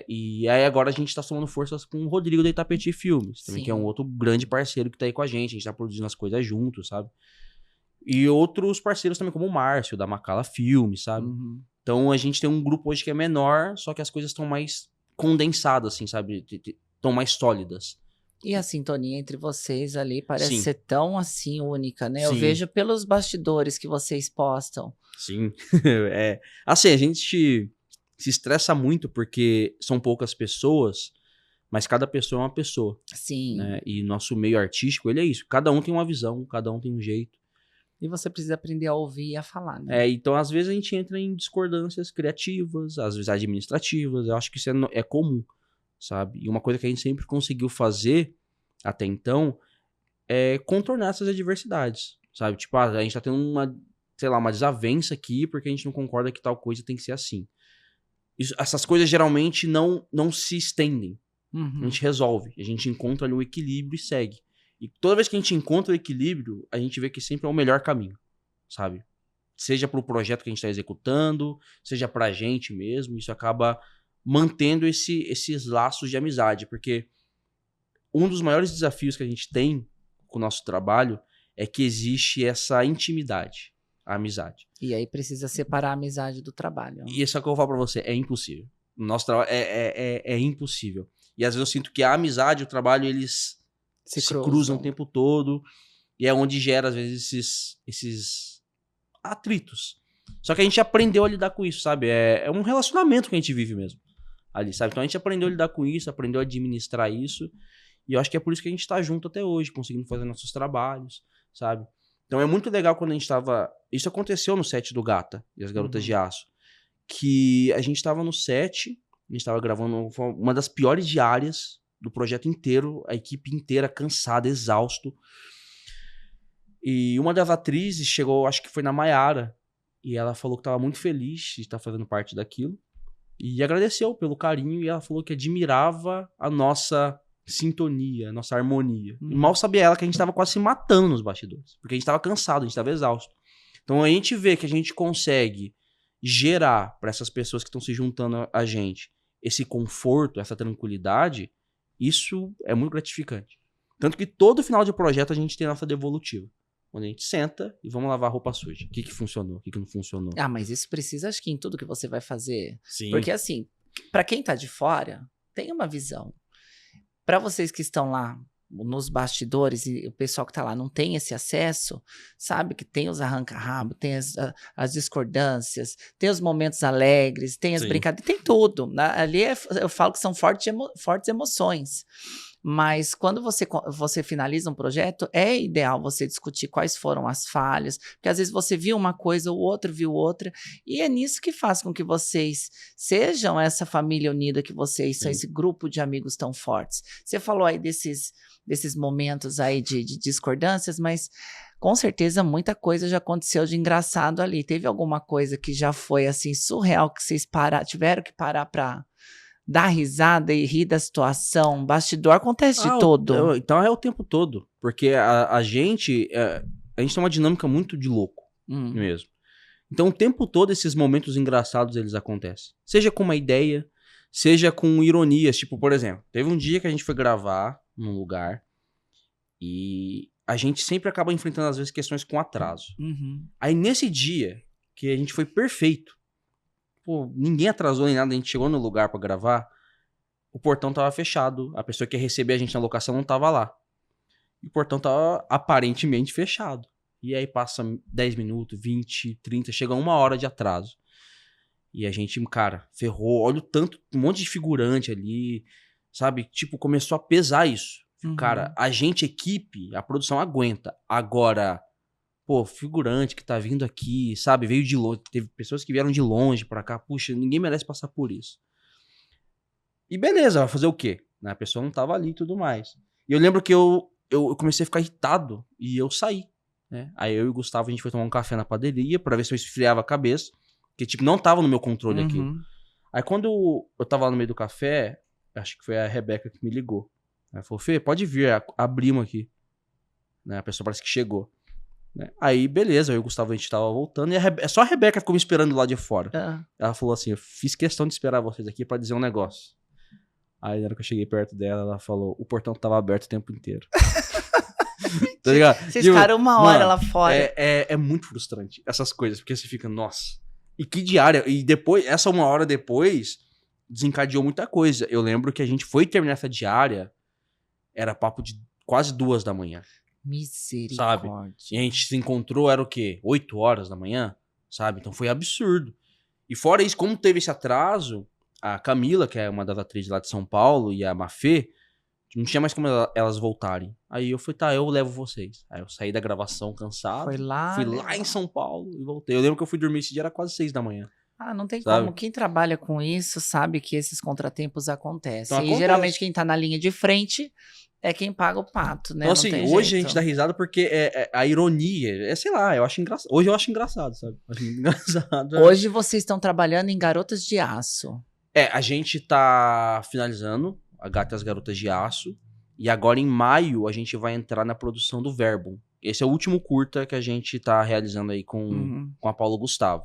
E aí agora a gente está somando forças com o Rodrigo da Itapetí Filmes, também, que é um outro grande parceiro que está aí com a gente está produzindo as coisas juntos, sabe? E outros parceiros também, como o Márcio, da Macala Filmes, sabe? Então a gente tem um grupo hoje que é menor, só que as coisas estão mais condensadas, assim, sabe? Estão mais sólidas. E a sintonia entre vocês ali parece ser tão, assim, única, né? Sim. Eu vejo pelos bastidores que vocês postam. Sim. Assim, a gente se estressa muito porque são poucas pessoas, mas cada pessoa é uma pessoa. Sim. Né? E nosso meio artístico, ele é isso. Cada um tem uma visão, cada um tem um jeito. E você precisa aprender a ouvir e a falar, né? Então, às vezes, a gente entra em discordâncias criativas, às vezes administrativas. Eu acho que isso é comum, sabe? E uma coisa que a gente sempre conseguiu fazer, até então, é contornar essas adversidades, sabe? Tipo, a gente tá tendo uma desavença aqui porque a gente não concorda que tal coisa tem que ser assim. Essas coisas geralmente não se estendem. A gente resolve, a gente encontra ali o equilíbrio e segue. E toda vez que a gente encontra o equilíbrio, a gente vê que sempre é o melhor caminho, sabe? Seja pro projeto que a gente está executando, seja pra gente mesmo, isso acaba mantendo esses laços de amizade, porque um dos maiores desafios que a gente tem com o nosso trabalho é que existe essa intimidade, a amizade. E aí precisa separar a amizade do trabalho. E isso é o que eu vou falar pra você, é impossível. O nosso trabalho é impossível. E às vezes eu sinto que a amizade e o trabalho, eles se cruzam o tempo todo, e é onde gera, às vezes, esses atritos. Só que a gente aprendeu a lidar com isso, sabe? É um relacionamento que a gente vive mesmo ali, sabe? Então a gente aprendeu a lidar com isso, aprendeu a administrar isso, e eu acho que é por isso que a gente tá junto até hoje, conseguindo fazer nossos trabalhos, sabe? Então é muito legal quando a gente tava... Isso aconteceu no set do Gata e as Garotas de Aço, que a gente tava no set, a gente tava gravando uma das piores diárias do projeto inteiro, a equipe inteira cansada, exausto. E uma das atrizes chegou, acho que foi na Mayara, e ela falou que tava muito feliz de estar fazendo parte daquilo, e agradeceu pelo carinho, e ela falou que admirava a nossa sintonia, a nossa harmonia. E mal sabia ela que a gente tava quase se matando nos bastidores, porque a gente tava cansado, a gente tava exausto. Então a gente vê que a gente consegue gerar para essas pessoas que estão se juntando a gente esse conforto, essa tranquilidade, isso é muito gratificante. Tanto que todo final de projeto a gente tem nossa devolutiva. onde a gente senta e vamos lavar a roupa suja. O que funcionou, o que não funcionou. Ah, mas isso precisa, acho que em tudo que você vai fazer. Sim. Porque assim, para quem tá de fora, tem uma visão. Para vocês que estão lá nos bastidores e o pessoal que tá lá não tem esse acesso, sabe que tem os arranca-rabo, tem as discordâncias, tem os momentos alegres, tem as brincadeiras, tem tudo. Ali eu falo que são fortes emoções. Mas quando você finaliza um projeto, é ideal você discutir quais foram as falhas, porque às vezes você viu uma coisa, o outro viu outra, e é nisso que faz com que vocês sejam essa família unida que vocês são, esse grupo de amigos tão fortes. Você falou aí desses momentos aí de discordâncias, mas com certeza muita coisa já aconteceu de engraçado ali. Teve alguma coisa que já foi assim surreal, que vocês tiveram que parar pra dar risada e rir da situação? Bastidor acontece de todo. Então é o tempo todo. Porque a gente tem uma dinâmica muito de louco mesmo. Então o tempo todo esses momentos engraçados eles acontecem. Seja com uma ideia, seja com ironias. Tipo, por exemplo, teve um dia que a gente foi gravar num lugar e a gente sempre acaba enfrentando às vezes questões com atraso. Aí nesse dia que a gente foi perfeito, pô, ninguém atrasou nem nada, a gente chegou no lugar pra gravar, o portão tava fechado, a pessoa que ia receber a gente na locação não tava lá. E o portão tava aparentemente fechado. E aí passa 10 minutos, 20, 30, chega 1 hora de atraso. E a gente, cara, ferrou, olha o tanto, um monte de figurante ali, sabe? Tipo, começou a pesar isso. Cara, a gente, equipe, a produção aguenta. Agora, pô, figurante que tá vindo aqui, sabe? Veio de longe. Teve pessoas que vieram de longe pra cá. Puxa, ninguém merece passar por isso. E beleza, vai fazer o quê? A pessoa não tava ali e tudo mais. E eu lembro que eu comecei a ficar irritado e eu saí, né? Aí eu e o Gustavo, a gente foi tomar um café na padaria pra ver se eu esfriava a cabeça. Porque, tipo, não tava no meu controle aquilo. Aí quando eu tava lá no meio do café, acho que foi a Rebeca que me ligou. Ela falou, Fê, pode vir, abrimos aqui. Né? A pessoa parece que chegou. Né? Aí, beleza, eu e o Gustavo, a gente tava voltando, e só a Rebeca ficou me esperando lá de fora. Ela falou assim, eu fiz questão de esperar vocês aqui pra dizer um negócio. Aí, na hora que eu cheguei perto dela, ela falou, o portão tava aberto o tempo inteiro. Tá ligado? Vocês ficaram 1 hora lá fora. É muito frustrante, essas coisas, porque você fica, nossa, e que diária, e depois, essa 1 hora depois, desencadeou muita coisa. Eu lembro que a gente foi terminar essa diária, era papo de quase 2 da manhã. Misericórdia. Sabe? E a gente se encontrou, era o quê? 8 horas da manhã, sabe? Então foi absurdo. E fora isso, como teve esse atraso, a Camila, que é uma das atrizes lá de São Paulo, e a Mafê, não tinha mais como elas voltarem. Aí eu falei, tá, eu levo vocês. Aí eu saí da gravação cansado. Fui lá em São Paulo e voltei. Eu lembro que eu fui dormir esse dia, era quase 6 da manhã. Ah, não tem sabe? como. Quem trabalha com isso sabe que esses contratempos acontecem. Então, e geralmente quem tá na linha de frente é quem paga o pato, né? Então, assim, hoje a gente dá risada porque a ironia, sei lá, eu acho engraçado. Hoje eu acho engraçado, sabe? Acho engraçado. Hoje vocês estão trabalhando em Garotas de Aço. A gente tá finalizando a Gata e as Garotas de Aço. E agora em maio a gente vai entrar na produção do Verbum. Esse é o último curta que a gente tá realizando aí com a Paulo Gustavo.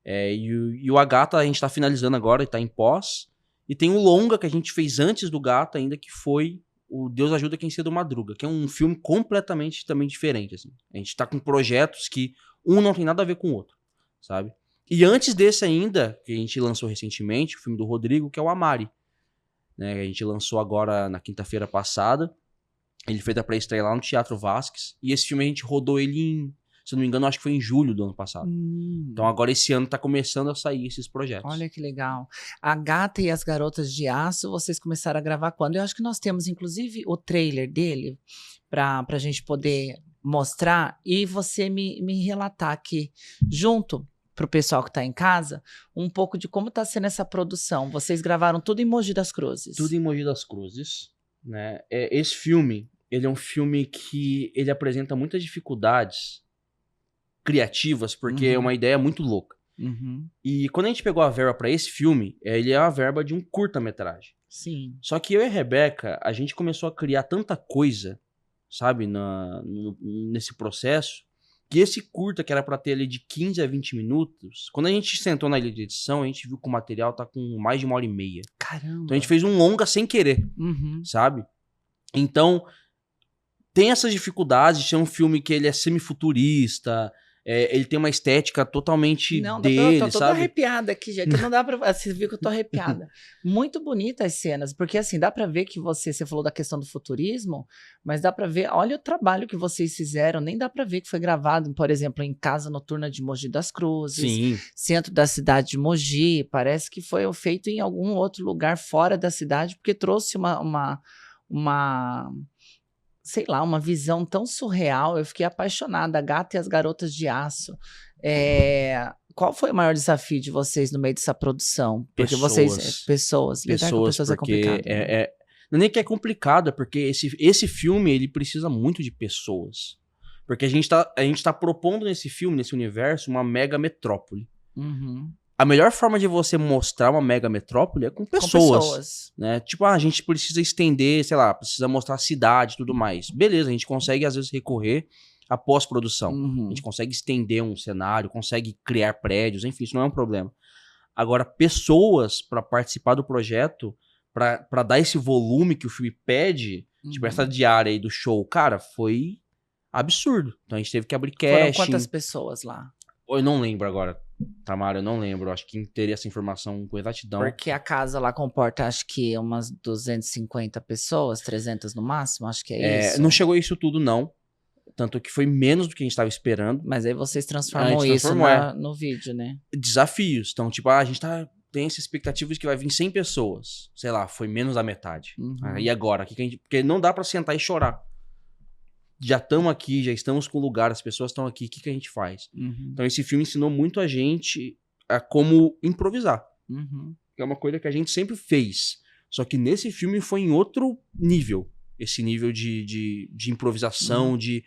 E o A Gata a gente tá finalizando agora e tá em pós. E tem o longa que a gente fez antes do Gata ainda, que foi o Deus Ajuda Quem Cedo Madruga, que é um filme completamente também diferente, assim. A gente tá com projetos que um não tem nada a ver com o outro, sabe? E antes desse ainda, que a gente lançou recentemente, o filme do Rodrigo, que é o Amari, né? A gente lançou agora na quinta-feira passada. Ele fez a pré-estreia lá no Teatro Vasques. E esse filme a gente rodou ele em, se eu não me engano, acho que foi em julho do ano passado. Então agora esse ano tá começando a sair esses projetos. Olha que legal. A Gata e as Garotas de Aço, vocês começaram a gravar quando? Eu acho que nós temos, inclusive, o trailer dele pra gente poder mostrar e você me relatar aqui, junto pro pessoal que tá em casa, um pouco de como tá sendo essa produção. Vocês gravaram tudo em Mogi das Cruzes. Tudo em Mogi das Cruzes, né? Esse filme, ele é um filme que ele apresenta muitas dificuldades criativas, porque é uma ideia muito louca. E quando a gente pegou a verba pra esse filme, ele é uma verba de um curta-metragem. Sim. Só que eu e a Rebeca, a gente começou a criar tanta coisa, sabe, nesse processo, que esse curta, que era pra ter ali de 15 a 20 minutos, quando a gente sentou na ilha de edição, a gente viu que o material tá com mais de 1h30. Caramba. Então a gente fez um longa sem querer, sabe? Então, tem essas dificuldades de ser um filme que ele é semifuturista, ele tem uma estética totalmente Não, dele, eu tô toda sabe? arrepiada aqui, gente. Não dá pra. Você viu que eu tô arrepiada. Muito bonitas as cenas, porque assim, dá pra ver que você falou da questão do futurismo, mas dá pra ver, olha o trabalho que vocês fizeram, nem dá pra ver que foi gravado, por exemplo, em Casa Noturna de Mogi das Cruzes, Sim, centro da cidade de Mogi. Parece que foi feito em algum outro lugar fora da cidade, porque trouxe sei lá, uma visão tão surreal. Eu fiquei apaixonada. A Gata e as Garotas de Aço. Qual foi o maior desafio de vocês no meio dessa produção? Porque pessoas, lidar com pessoas é porque complicado. Né? não é nem que é complicado, é porque esse filme, ele precisa muito de pessoas. Porque a gente tá propondo nesse filme, nesse universo, uma mega metrópole. Uhum. A melhor forma de você mostrar uma mega metrópole é com pessoas. Né? Tipo, a gente precisa estender, sei lá, precisa mostrar a cidade e tudo mais. Beleza, a gente consegue às vezes recorrer à pós-produção. Uhum. A gente consegue estender um cenário, consegue criar prédios, enfim, isso não é um problema. Agora, pessoas para participar do projeto, para dar esse volume que o filme pede, tipo essa diária aí do show, cara, foi absurdo. Então a gente teve que abrir casting. Foram quantas pessoas lá? Eu não lembro agora. Tamara, eu não lembro. Acho que teria essa informação com exatidão. Porque a casa lá comporta, acho que umas 250 pessoas, 300 no máximo, acho que é isso. Não chegou isso tudo, não. Tanto que foi menos do que a gente estava esperando. Mas aí vocês transformam isso no vídeo, né? Desafios. Então, tipo, a gente tem essa expectativa de que vai vir 100 pessoas. Sei lá, foi menos da metade. Uhum. E agora? Porque não dá pra sentar e chorar. Já estamos aqui, já estamos com lugar, as pessoas estão aqui, o que a gente faz? Uhum. Então esse filme ensinou muito a gente a como improvisar. Uhum. Que é uma coisa que a gente sempre fez. Só que nesse filme foi em outro nível. Esse nível de improvisação, de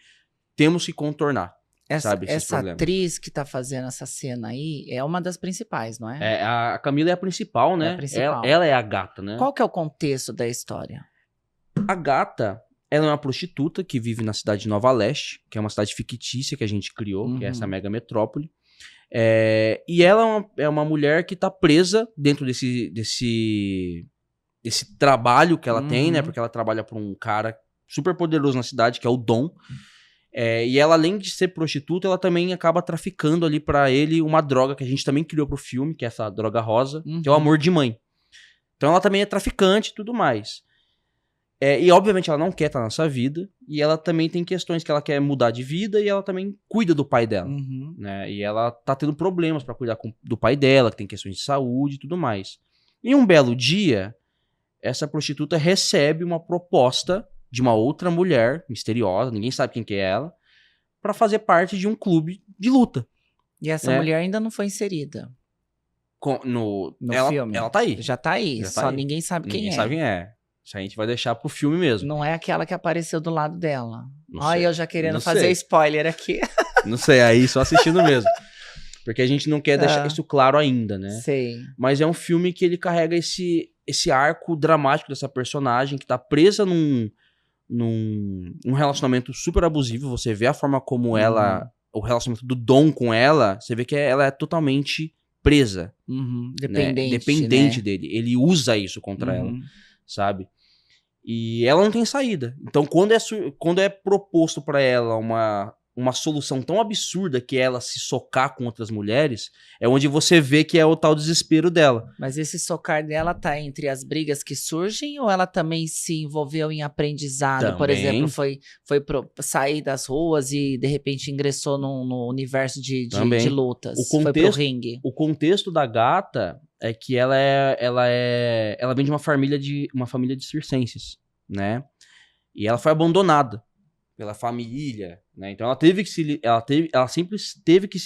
temos que contornar. Essa problemas. atriz que tá fazendo essa cena aí é uma das principais, não é? A Camila é a principal, né? É a principal. Ela é a gata, né? Qual que é o contexto da história? A gata... Ela é uma prostituta que vive na cidade de Nova Leste, que é uma cidade fictícia que a gente criou, que é essa mega metrópole. E ela é uma mulher que tá presa dentro desse trabalho que ela tem, né? Porque ela trabalha para um cara super poderoso na cidade, que é o Dom. E ela, além de ser prostituta, ela também acaba traficando ali pra ele uma droga que a gente também criou pro filme, que é essa droga rosa, que é o amor de mãe. Então ela também é traficante e tudo mais. E obviamente ela não quer estar nessa vida, e ela também tem questões que ela quer mudar de vida, e ela também cuida do pai dela, né? E ela tá tendo problemas pra cuidar do pai dela, que tem questões de saúde e tudo mais. E um belo dia, essa prostituta recebe uma proposta de uma outra mulher misteriosa, ninguém sabe quem que é ela, pra fazer parte de um clube de luta. E essa mulher ainda não foi inserida No filme? Ela tá aí. Já tá aí, só ninguém sabe quem é. Ninguém sabe quem é. Isso a gente vai deixar pro filme mesmo. Não é aquela que apareceu do lado dela. Olha, eu já querendo Não fazer sei. spoiler aqui. Não sei, aí só assistindo mesmo. Porque a gente não quer deixar isso claro ainda, né? Sei. Mas é um filme que ele carrega esse arco dramático dessa personagem que tá presa num relacionamento super abusivo. Você vê a forma como o relacionamento do Dom com ela, você vê que ela é totalmente presa. Dependente, né? Dependente né? dele. Ele usa isso contra ela, sabe? E ela não tem saída. Então, quando é proposto pra ela uma solução tão absurda que é ela se socar com outras mulheres, é onde você vê que é o tal desespero dela. Mas esse socar dela tá entre as brigas que surgem, ou ela também se envolveu em aprendizado? Também. Por exemplo, foi sair das ruas e de repente ingressou no universo de lutas. Foi pro ringue. O contexto da gata é que ela vem de uma família de circenses, né? E ela foi abandonada pela família, né? Então ela sempre teve que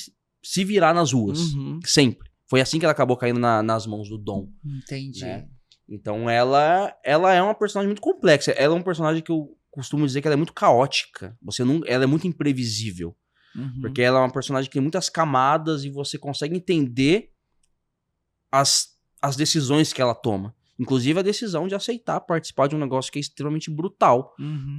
se virar nas ruas, sempre. Foi assim que ela acabou caindo nas mãos do Dom. Entendi. Né? Então ela é uma personagem muito complexa. Ela é um personagem que eu costumo dizer que ela é muito caótica. Ela é muito imprevisível, porque ela é uma personagem que tem muitas camadas e você consegue entender as decisões que ela toma. Inclusive a decisão de aceitar participar de um negócio que é extremamente brutal.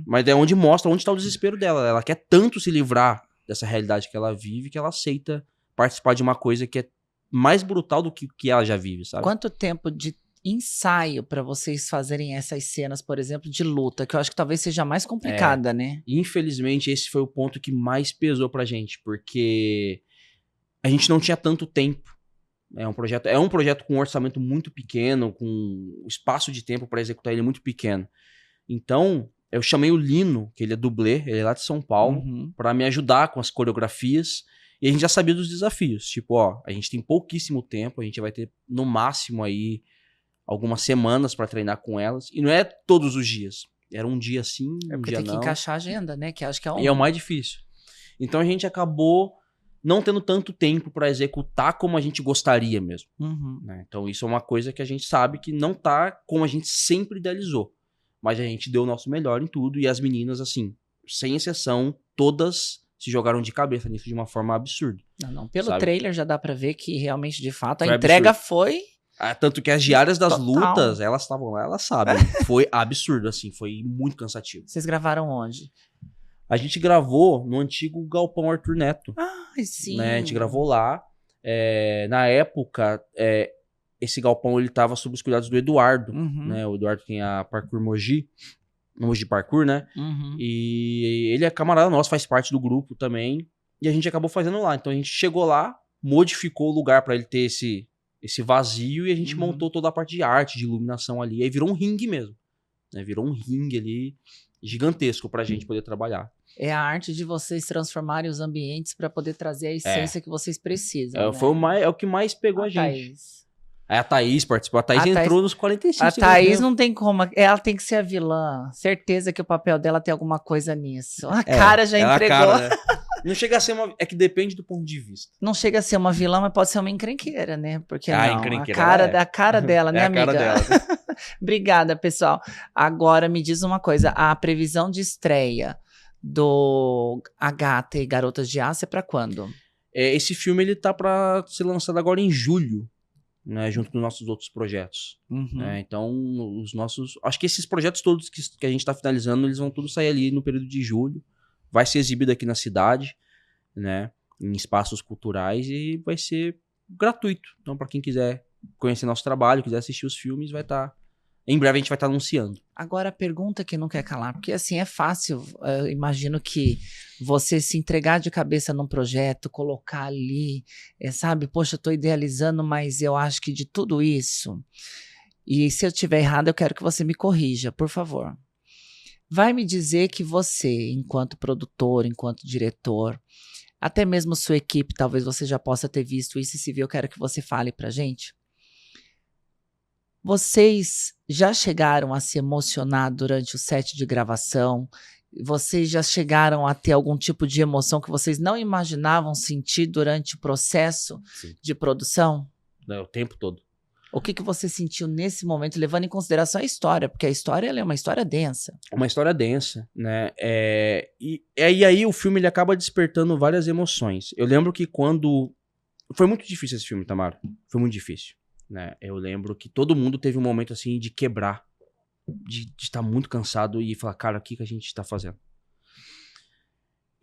Mas é onde mostra onde está o desespero dela. Ela quer tanto se livrar dessa realidade que ela vive que ela aceita participar de uma coisa que é mais brutal do que ela já vive, sabe? Quanto tempo de ensaio para vocês fazerem essas cenas, por exemplo, de luta, que eu acho que talvez seja a mais complicada, né? Infelizmente, esse foi o ponto que mais pesou pra gente, porque a gente não tinha tanto tempo. É um projeto com um orçamento muito pequeno, com espaço de tempo para executar ele muito pequeno. Então, eu chamei o Lino, que ele é dublê, ele é lá de São Paulo, para me ajudar com as coreografias. E a gente já sabia dos desafios. Tipo, ó, a gente tem pouquíssimo tempo, a gente vai ter no máximo aí algumas semanas para treinar com elas. E não é todos os dias. Era um dia sim, um dia não. Porque tem que encaixar a agenda, né? Que acho que E é o mais difícil. Então a gente acabou não tendo tanto tempo para executar como a gente gostaria mesmo. Né? Então isso é uma coisa que a gente sabe que não tá como a gente sempre idealizou. Mas a gente deu o nosso melhor em tudo. E as meninas, assim, sem exceção, todas se jogaram de cabeça nisso de uma forma absurda. Não, pelo sabe? trailer já dá pra ver que realmente, de fato, Foi a entrega absurdo. foi... Tanto que as diárias das Total. lutas, elas estavam lá, elas sabem. Foi absurdo, assim, foi muito cansativo. Vocês gravaram onde? A gente gravou no antigo Galpão Arthur Neto. Ai, sim. Né? A gente gravou lá. Na época, esse galpão ele tava sob os cuidados do Eduardo. Né? O Eduardo tem a Parkour Mogi. Mogi Parkour, né? E ele é camarada nosso, faz parte do grupo também. E a gente acabou fazendo lá. Então a gente chegou lá, modificou o lugar para ele ter esse vazio e a gente montou toda a parte de arte, de iluminação ali. Aí virou um ringue mesmo. Né? Virou um ringue ali gigantesco pra gente poder trabalhar. É a arte de vocês transformarem os ambientes para poder trazer a essência que vocês precisam. Né? É o que mais pegou a gente. Thaís. Aí a Thaís participou. A Thaís entrou nos 45 A segundos. Thaís não tem como. Ela tem que ser a vilã. Certeza que o papel dela tem alguma coisa nisso. A cara já entregou. Cara, né? Não chega a ser uma... É que depende do ponto de vista. Não chega a ser uma vilã, mas pode ser uma encrenqueira, né? Porque não. Encrenqueira, a cara dela, né, amiga? Cara dela. Obrigada, pessoal. Agora me diz uma coisa. A previsão de estreia do Agatha e Garotas de Aço é pra quando? Esse filme ele tá pra ser lançado agora em julho. Né, junto com os nossos outros projetos. Então, os nossos... Acho que esses projetos todos que a gente tá finalizando, eles vão todos sair ali no período de julho. Vai ser exibido aqui na cidade, né? Em espaços culturais e vai ser gratuito. Então, para quem quiser conhecer nosso trabalho, quiser assistir os filmes, vai estar... Em breve a gente vai estar anunciando. Agora, a pergunta que não quer calar, porque assim, é fácil, eu imagino que você se entregar de cabeça num projeto, colocar ali, sabe, poxa, eu tô idealizando, mas eu acho que de tudo isso, e se eu estiver errado, eu quero que você me corrija, por favor. Vai me dizer que você, enquanto produtor, enquanto diretor, até mesmo sua equipe, talvez você já possa ter visto isso, e se viu, eu quero que você fale pra gente. Vocês já chegaram a se emocionar durante o set de gravação? Vocês já chegaram a ter algum tipo de emoção que vocês não imaginavam sentir durante o processo de produção? O tempo todo. O que você sentiu nesse momento, levando em consideração a história? Porque a história ela é uma história densa. Uma história densa, né? E aí o filme ele acaba despertando várias emoções. Eu lembro que quando... Foi muito difícil esse filme, Tamara. Foi muito difícil. Né? Eu lembro que todo mundo teve um momento assim de quebrar, de estar muito cansado e falar, cara, o que a gente tá fazendo?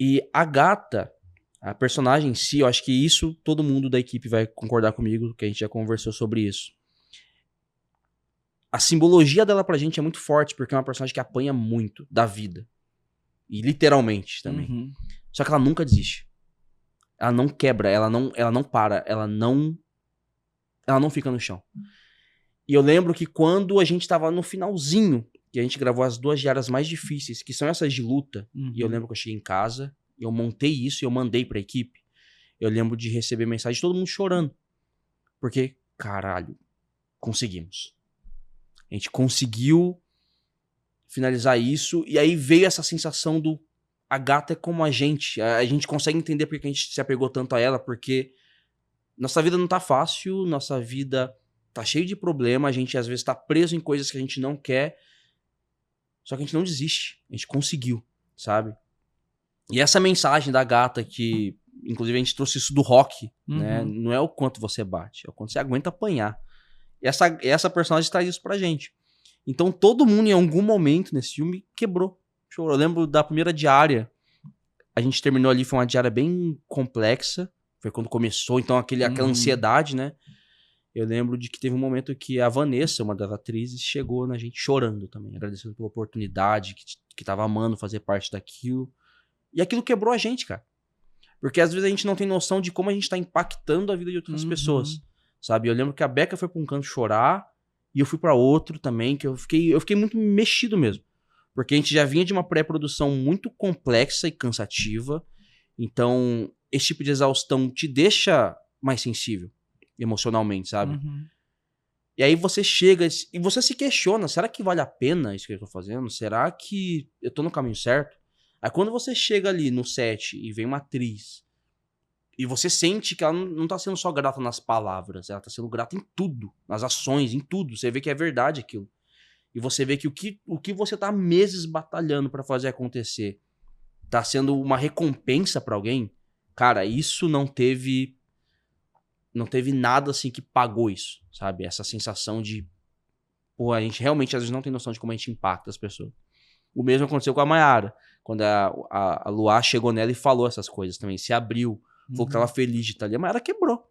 E a Gata, a personagem em si, eu acho que isso todo mundo da equipe vai concordar comigo, que a gente já conversou sobre isso. A simbologia dela pra gente é muito forte, porque é uma personagem que apanha muito da vida. E literalmente também. Só que ela nunca desiste. Ela não quebra, ela não para, ela não fica no chão. E eu lembro que quando a gente tava no finalzinho, que a gente gravou as 2 diárias mais difíceis, que são essas de luta, e eu lembro que eu cheguei em casa, eu montei isso e eu mandei pra equipe. Eu lembro de receber mensagem de todo mundo chorando. Porque, caralho, conseguimos. A gente conseguiu finalizar isso, e aí veio essa sensação do a Gata é como a gente consegue entender porque a gente se apegou tanto a ela, porque nossa vida não tá fácil, nossa vida tá cheia de problema, a gente às vezes tá preso em coisas que a gente não quer, só que a gente não desiste, a gente conseguiu, sabe? E essa mensagem da Gata que, inclusive a gente trouxe isso do rock, né? Não é o quanto você bate, é o quanto você aguenta apanhar. E essa personagem traz isso pra gente. Então todo mundo em algum momento nesse filme quebrou, chorou. Eu lembro da primeira diária, a gente terminou ali, foi uma diária bem complexa, foi quando começou, então aquela ansiedade, né? eu lembro de que teve um momento que a Vanessa, uma das atrizes, chegou na gente chorando também, agradecendo pela oportunidade, que tava amando fazer parte daquilo. E aquilo quebrou a gente, cara. Porque às vezes a gente não tem noção de como a gente tá impactando a vida de outras pessoas, sabe? Eu lembro que a Becca foi pra um canto chorar e eu fui pra outro também, que eu fiquei muito mexido mesmo. Porque a gente já vinha de uma pré-produção muito complexa e cansativa. Então, esse tipo de exaustão te deixa mais sensível emocionalmente, sabe? E aí você chega e você se questiona, será que vale a pena isso que eu tô fazendo? Será que eu tô no caminho certo? Aí quando você chega ali no set e vem uma atriz e você sente que ela não tá sendo só grata nas palavras, ela tá sendo grata em tudo, nas ações, em tudo. Você vê que é verdade aquilo. E você vê que o que você tá meses batalhando pra fazer acontecer tá sendo uma recompensa pra alguém, cara, isso não teve nada assim que pagou isso, sabe? Essa sensação de, pô, a gente realmente às vezes não tem noção de como a gente impacta as pessoas. O mesmo aconteceu com a Mayara, quando a Luá chegou nela e falou essas coisas também, se abriu, falou que tava feliz de estar ali. A Mayara quebrou,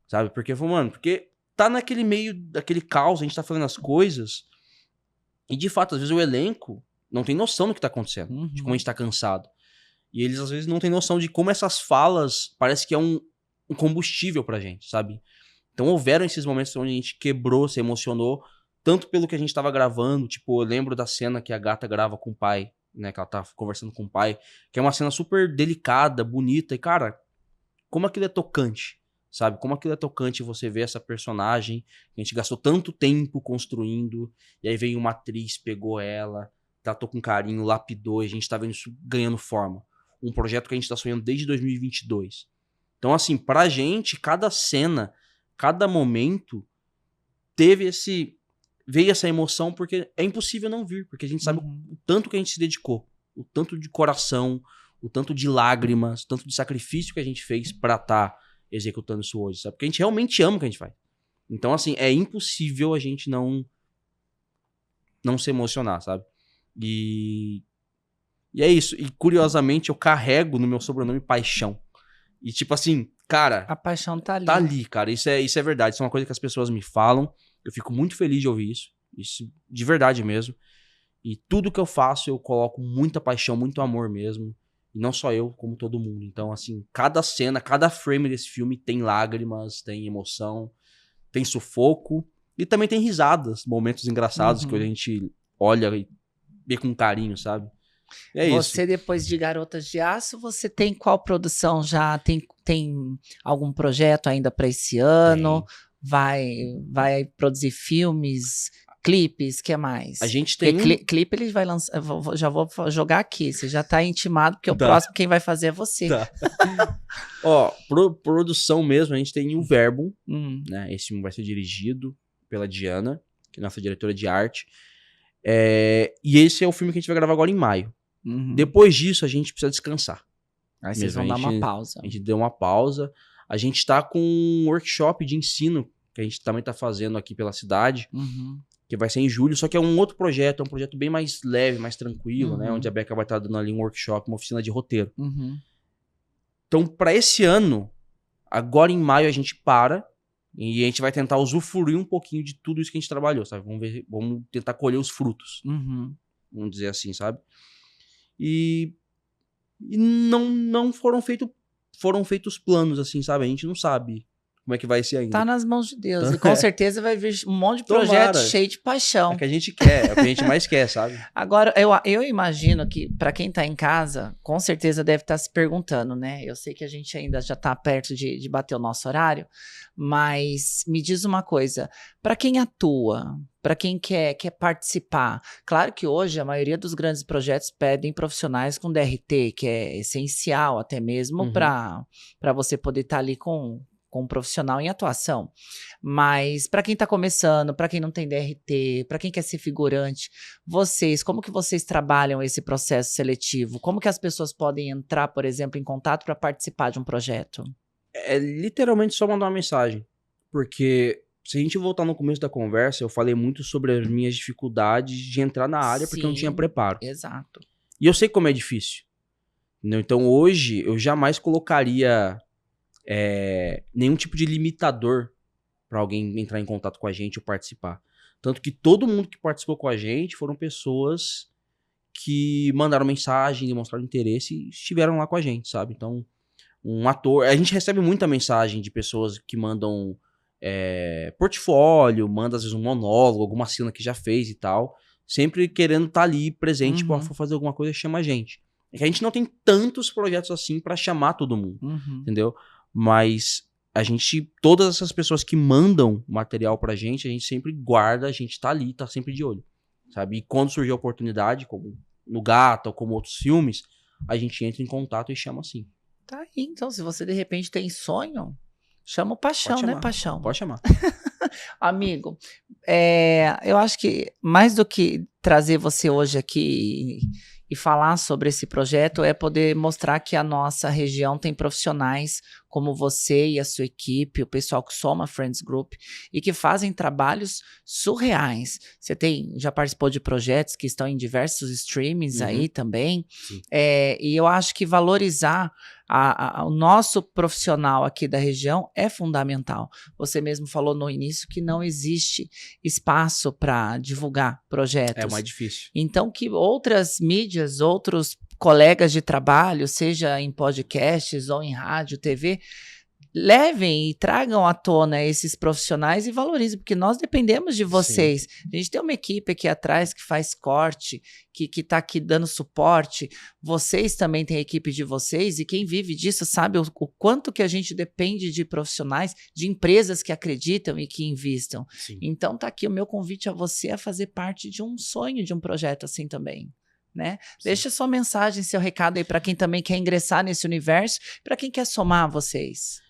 sabe? Porque falou, mano, porque tá naquele meio daquele caos, a gente tá fazendo as coisas e de fato, às vezes o elenco não tem noção do que tá acontecendo, de como a gente tá cansado. E eles às vezes não têm noção de como essas falas parece que é um combustível pra gente, sabe? Então houveram esses momentos onde a gente quebrou, se emocionou, tanto pelo que a gente tava gravando, tipo, eu lembro da cena que a gata grava com o pai, né, que ela tá conversando com o pai, que é uma cena super delicada, bonita, e cara, como aquilo é tocante, sabe? Como aquilo é tocante você ver essa personagem, que a gente gastou tanto tempo construindo, e aí veio uma atriz, pegou ela, tratou com carinho, lapidou, e a gente tá vendo isso ganhando forma. Um projeto que a gente tá sonhando desde 2022. Então, assim, pra gente, cada cena, cada momento, veio essa emoção, porque é impossível não vir, porque a gente sabe o tanto que a gente se dedicou, o tanto de coração, o tanto de lágrimas, o tanto de sacrifício que a gente fez pra estar executando isso hoje, sabe? Porque a gente realmente ama o que a gente faz. Então, assim, é impossível a gente não se emocionar, sabe? E é isso. E, curiosamente, eu carrego no meu sobrenome Paixão. E, tipo assim, cara... A paixão tá ali. Tá ali, cara. Isso é verdade. Isso é uma coisa que as pessoas me falam. Eu fico muito feliz de ouvir isso. Isso de verdade mesmo. E tudo que eu faço, eu coloco muita paixão, muito amor mesmo. E não só eu, como todo mundo. Então, assim, cada cena, cada frame desse filme tem lágrimas, tem emoção, tem sufoco. E também tem risadas, momentos engraçados que a gente olha e vê com carinho, sabe? É isso. Você, depois de Garotas de Aço, você tem qual produção já? Tem algum projeto ainda para esse ano? Vai produzir filmes, clipes, que mais? A gente tem clipe ele vai lançar, já vou jogar aqui, você já tá intimado, porque o próximo quem vai fazer é você. Tá. Ó, produção mesmo, a gente tem o Verbum, né? Esse filme vai ser dirigido pela Diana, que é nossa diretora de arte. E esse é o filme que a gente vai gravar agora em maio. Depois disso, a gente precisa descansar. Aí vocês vão dar uma pausa. A gente deu uma pausa. A gente tá com um workshop de ensino que a gente também tá fazendo aqui pela cidade, que vai ser em julho, só que é um outro projeto, é um projeto bem mais leve, mais tranquilo, né? Onde a Becca vai estar dando ali um workshop, uma oficina de roteiro. Então, pra esse ano, agora em maio a gente para e a gente vai tentar usufruir um pouquinho de tudo isso que a gente trabalhou, sabe? Vamos tentar colher os frutos. Vamos dizer assim, sabe? E não foram feitos planos, assim, sabe? A gente não sabe como é que vai ser ainda. Tá nas mãos de Deus. E com certeza vai vir um monte de projeto cheio de paixão. É o que a gente quer, é o que a gente mais quer, sabe? Agora, eu imagino que, para quem tá em casa, com certeza deve estar se perguntando, né? Eu sei que a gente ainda já tá perto de bater o nosso horário, mas me diz uma coisa, para quem atua, para quem quer participar, claro que hoje a maioria dos grandes projetos pedem profissionais com DRT, que é essencial até mesmo para você poder estar ali com um profissional em atuação. Mas para quem está começando, para quem não tem DRT, para quem quer ser figurante, como que vocês trabalham esse processo seletivo? Como que as pessoas podem entrar, por exemplo, em contato para participar de um projeto? É literalmente só mandar uma mensagem. Porque se a gente voltar no começo da conversa, eu falei muito sobre as minhas dificuldades de entrar na área porque eu não tinha preparo. Exato. E eu sei como é difícil. Entendeu? Então hoje eu jamais colocaria nenhum tipo de limitador pra alguém entrar em contato com a gente ou participar. Tanto que todo mundo que participou com a gente foram pessoas que mandaram mensagem, demonstraram interesse e estiveram lá com a gente, sabe? Então, um ator... A gente recebe muita mensagem de pessoas que mandam portfólio, manda às vezes um monólogo, alguma cena que já fez e tal, sempre querendo estar ali presente, pra fazer alguma coisa, chama a gente. É que a gente não tem tantos projetos assim pra chamar todo mundo, entendeu? Mas a gente, todas essas pessoas que mandam material pra gente, a gente sempre guarda, a gente tá ali, tá sempre de olho, sabe? E quando surgir a oportunidade, como no Gata ou como outros filmes, a gente entra em contato e chama assim. Tá aí, então, se você de repente tem sonho, chama o Paixão, né, Paixão? Pode chamar. Amigo, eu acho que mais do que trazer você hoje aqui e falar sobre esse projeto é poder mostrar que a nossa região tem profissionais como você e a sua equipe, o pessoal que soma Friends Group e que fazem trabalhos surreais. Você já participou de projetos que estão em diversos streamings aí também. E eu acho que valorizar o nosso profissional aqui da região é fundamental. Você mesmo falou no início que não existe espaço para divulgar projetos. É mais difícil. Então, que outras mídias, outros colegas de trabalho, seja em podcasts ou em rádio, TV, levem e tragam à tona esses profissionais e valorizem, porque nós dependemos de vocês. Sim. A gente tem uma equipe aqui atrás que faz corte, que tá aqui dando suporte. Vocês também têm a equipe de vocês e quem vive disso sabe o quanto que a gente depende de profissionais, de empresas que acreditam e que investam. Sim. Então tá aqui o meu convite a você a fazer parte de um sonho, de um projeto assim também. Né? Deixa sua mensagem, seu recado aí para quem também quer ingressar nesse universo, para quem quer somar a vocês.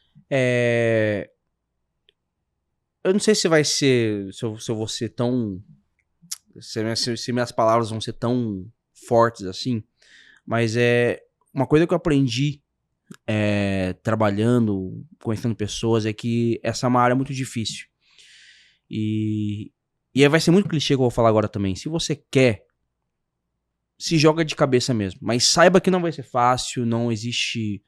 Eu não sei se vai ser, se eu vou ser tão, se minhas palavras vão ser tão fortes assim, mas uma coisa que eu aprendi trabalhando, conhecendo pessoas, é que essa é uma área muito difícil. E aí vai ser muito clichê que eu vou falar agora também. Se você quer, se joga de cabeça mesmo, mas saiba que não vai ser fácil, não existe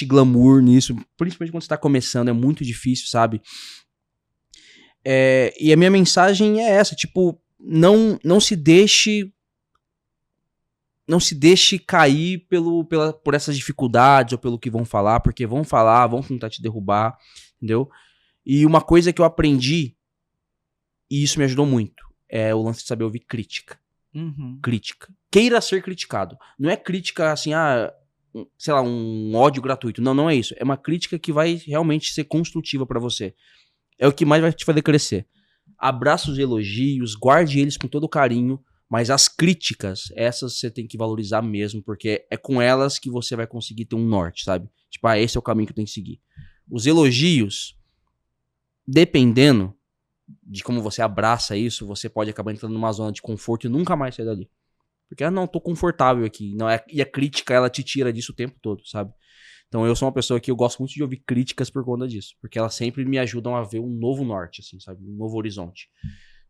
glamour nisso, principalmente quando você tá começando, é muito difícil, sabe? E a minha mensagem é essa, tipo, não se deixe cair por essas dificuldades ou pelo que vão falar, porque vão falar, vão tentar te derrubar, entendeu? E uma coisa que eu aprendi, e isso me ajudou muito, é o lance de saber ouvir crítica. Crítica. Queira ser criticado. Não é crítica assim, sei lá, um ódio gratuito. Não é isso. É uma crítica que vai realmente ser construtiva pra você. É o que mais vai te fazer crescer. Abraça os elogios, guarde eles com todo carinho, mas as críticas, essas você tem que valorizar mesmo, porque é com elas que você vai conseguir ter um norte, sabe? Tipo, esse é o caminho que eu tenho que seguir. Os elogios, dependendo de como você abraça isso, você pode acabar entrando numa zona de conforto e nunca mais sair dali. Porque, não, tô confortável aqui. Não, e a crítica, ela te tira disso o tempo todo, sabe? Então eu sou uma pessoa que eu gosto muito de ouvir críticas por conta disso. Porque elas sempre me ajudam a ver um novo norte, assim, sabe? Um novo horizonte.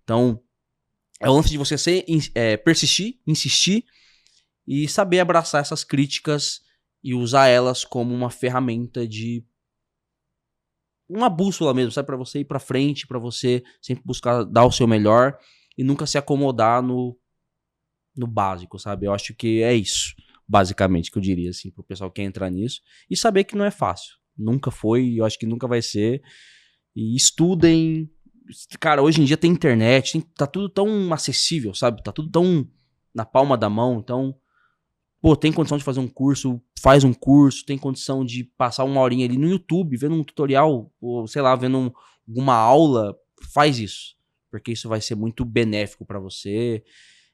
Então, é o lance de você persistir, insistir e saber abraçar essas críticas e usar elas como uma ferramenta de... uma bússola mesmo, sabe? Pra você ir pra frente, pra você sempre buscar dar o seu melhor e nunca se acomodar no básico, sabe? Eu acho que é isso, basicamente, que eu diria, assim, pro pessoal que quer entrar nisso. E saber que não é fácil. Nunca foi, eu acho que nunca vai ser. E estudem. Cara, hoje em dia tem internet, tá tudo tão acessível, sabe? Tá tudo tão na palma da mão, então... Pô, tem condição de fazer um curso, faz um curso, tem condição de passar uma horinha ali no YouTube, vendo um tutorial, ou sei lá, vendo alguma aula, faz isso. Porque isso vai ser muito benéfico pra você,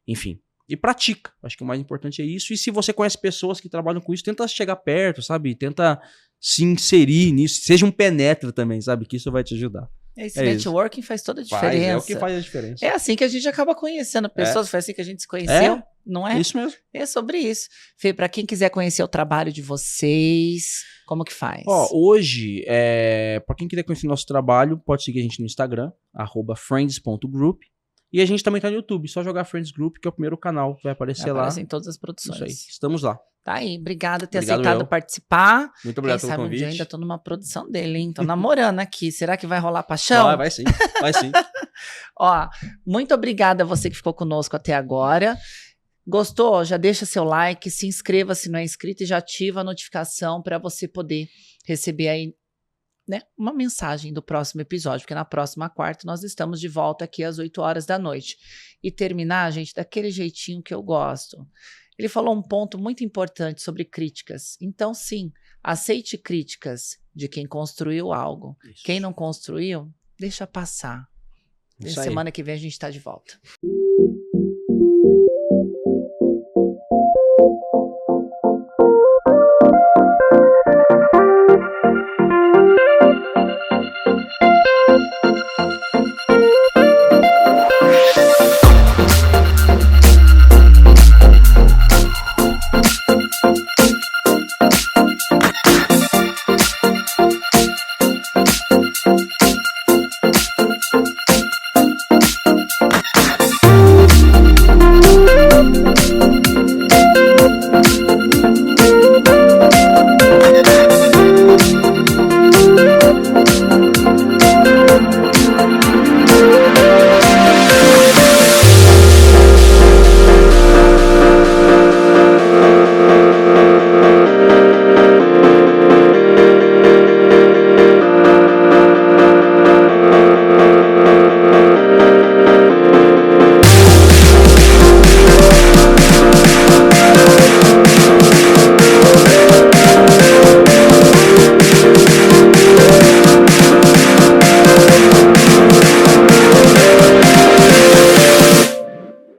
enfim. E pratica, acho que o mais importante é isso. E se você conhece pessoas que trabalham com isso, tenta chegar perto, sabe? Tenta se inserir nisso, seja um penetra também, sabe? Que isso vai te ajudar. Esse networking faz toda a diferença. É o que faz a diferença. É assim que a gente acaba conhecendo pessoas, foi assim que a gente se conheceu, não é? Isso mesmo. É sobre isso. Fê, pra quem quiser conhecer o trabalho de vocês, como que faz? Hoje, pra quem quiser conhecer nosso trabalho, pode seguir a gente no Instagram, @friends.group. E a gente também tá no YouTube, só jogar Friends Group, que é o primeiro canal que vai aparecer lá. Aparece em todas as Isso produções. aí, estamos lá. Tá aí, obrigada por ter Obrigado, aceitado eu. participar. Muito obrigado Quem pelo sabe um dia eu convite. ainda tô numa produção dele, hein? Tô namorando aqui. Será que vai rolar paixão? Vai sim, vai sim. Ó, muito obrigada a você que ficou conosco até agora. Gostou? Já deixa seu like, se inscreva se não é inscrito e já ativa a notificação para você poder receber aí, né, uma mensagem do próximo episódio, porque na próxima quarta nós estamos de volta aqui às 8 horas da noite. E terminar, gente, daquele jeitinho que eu gosto. Ele falou um ponto muito importante sobre críticas. Então, sim, aceite críticas de quem construiu algo. Isso. Quem não construiu, deixa passar. Isso aí. Semana que vem a gente está de volta.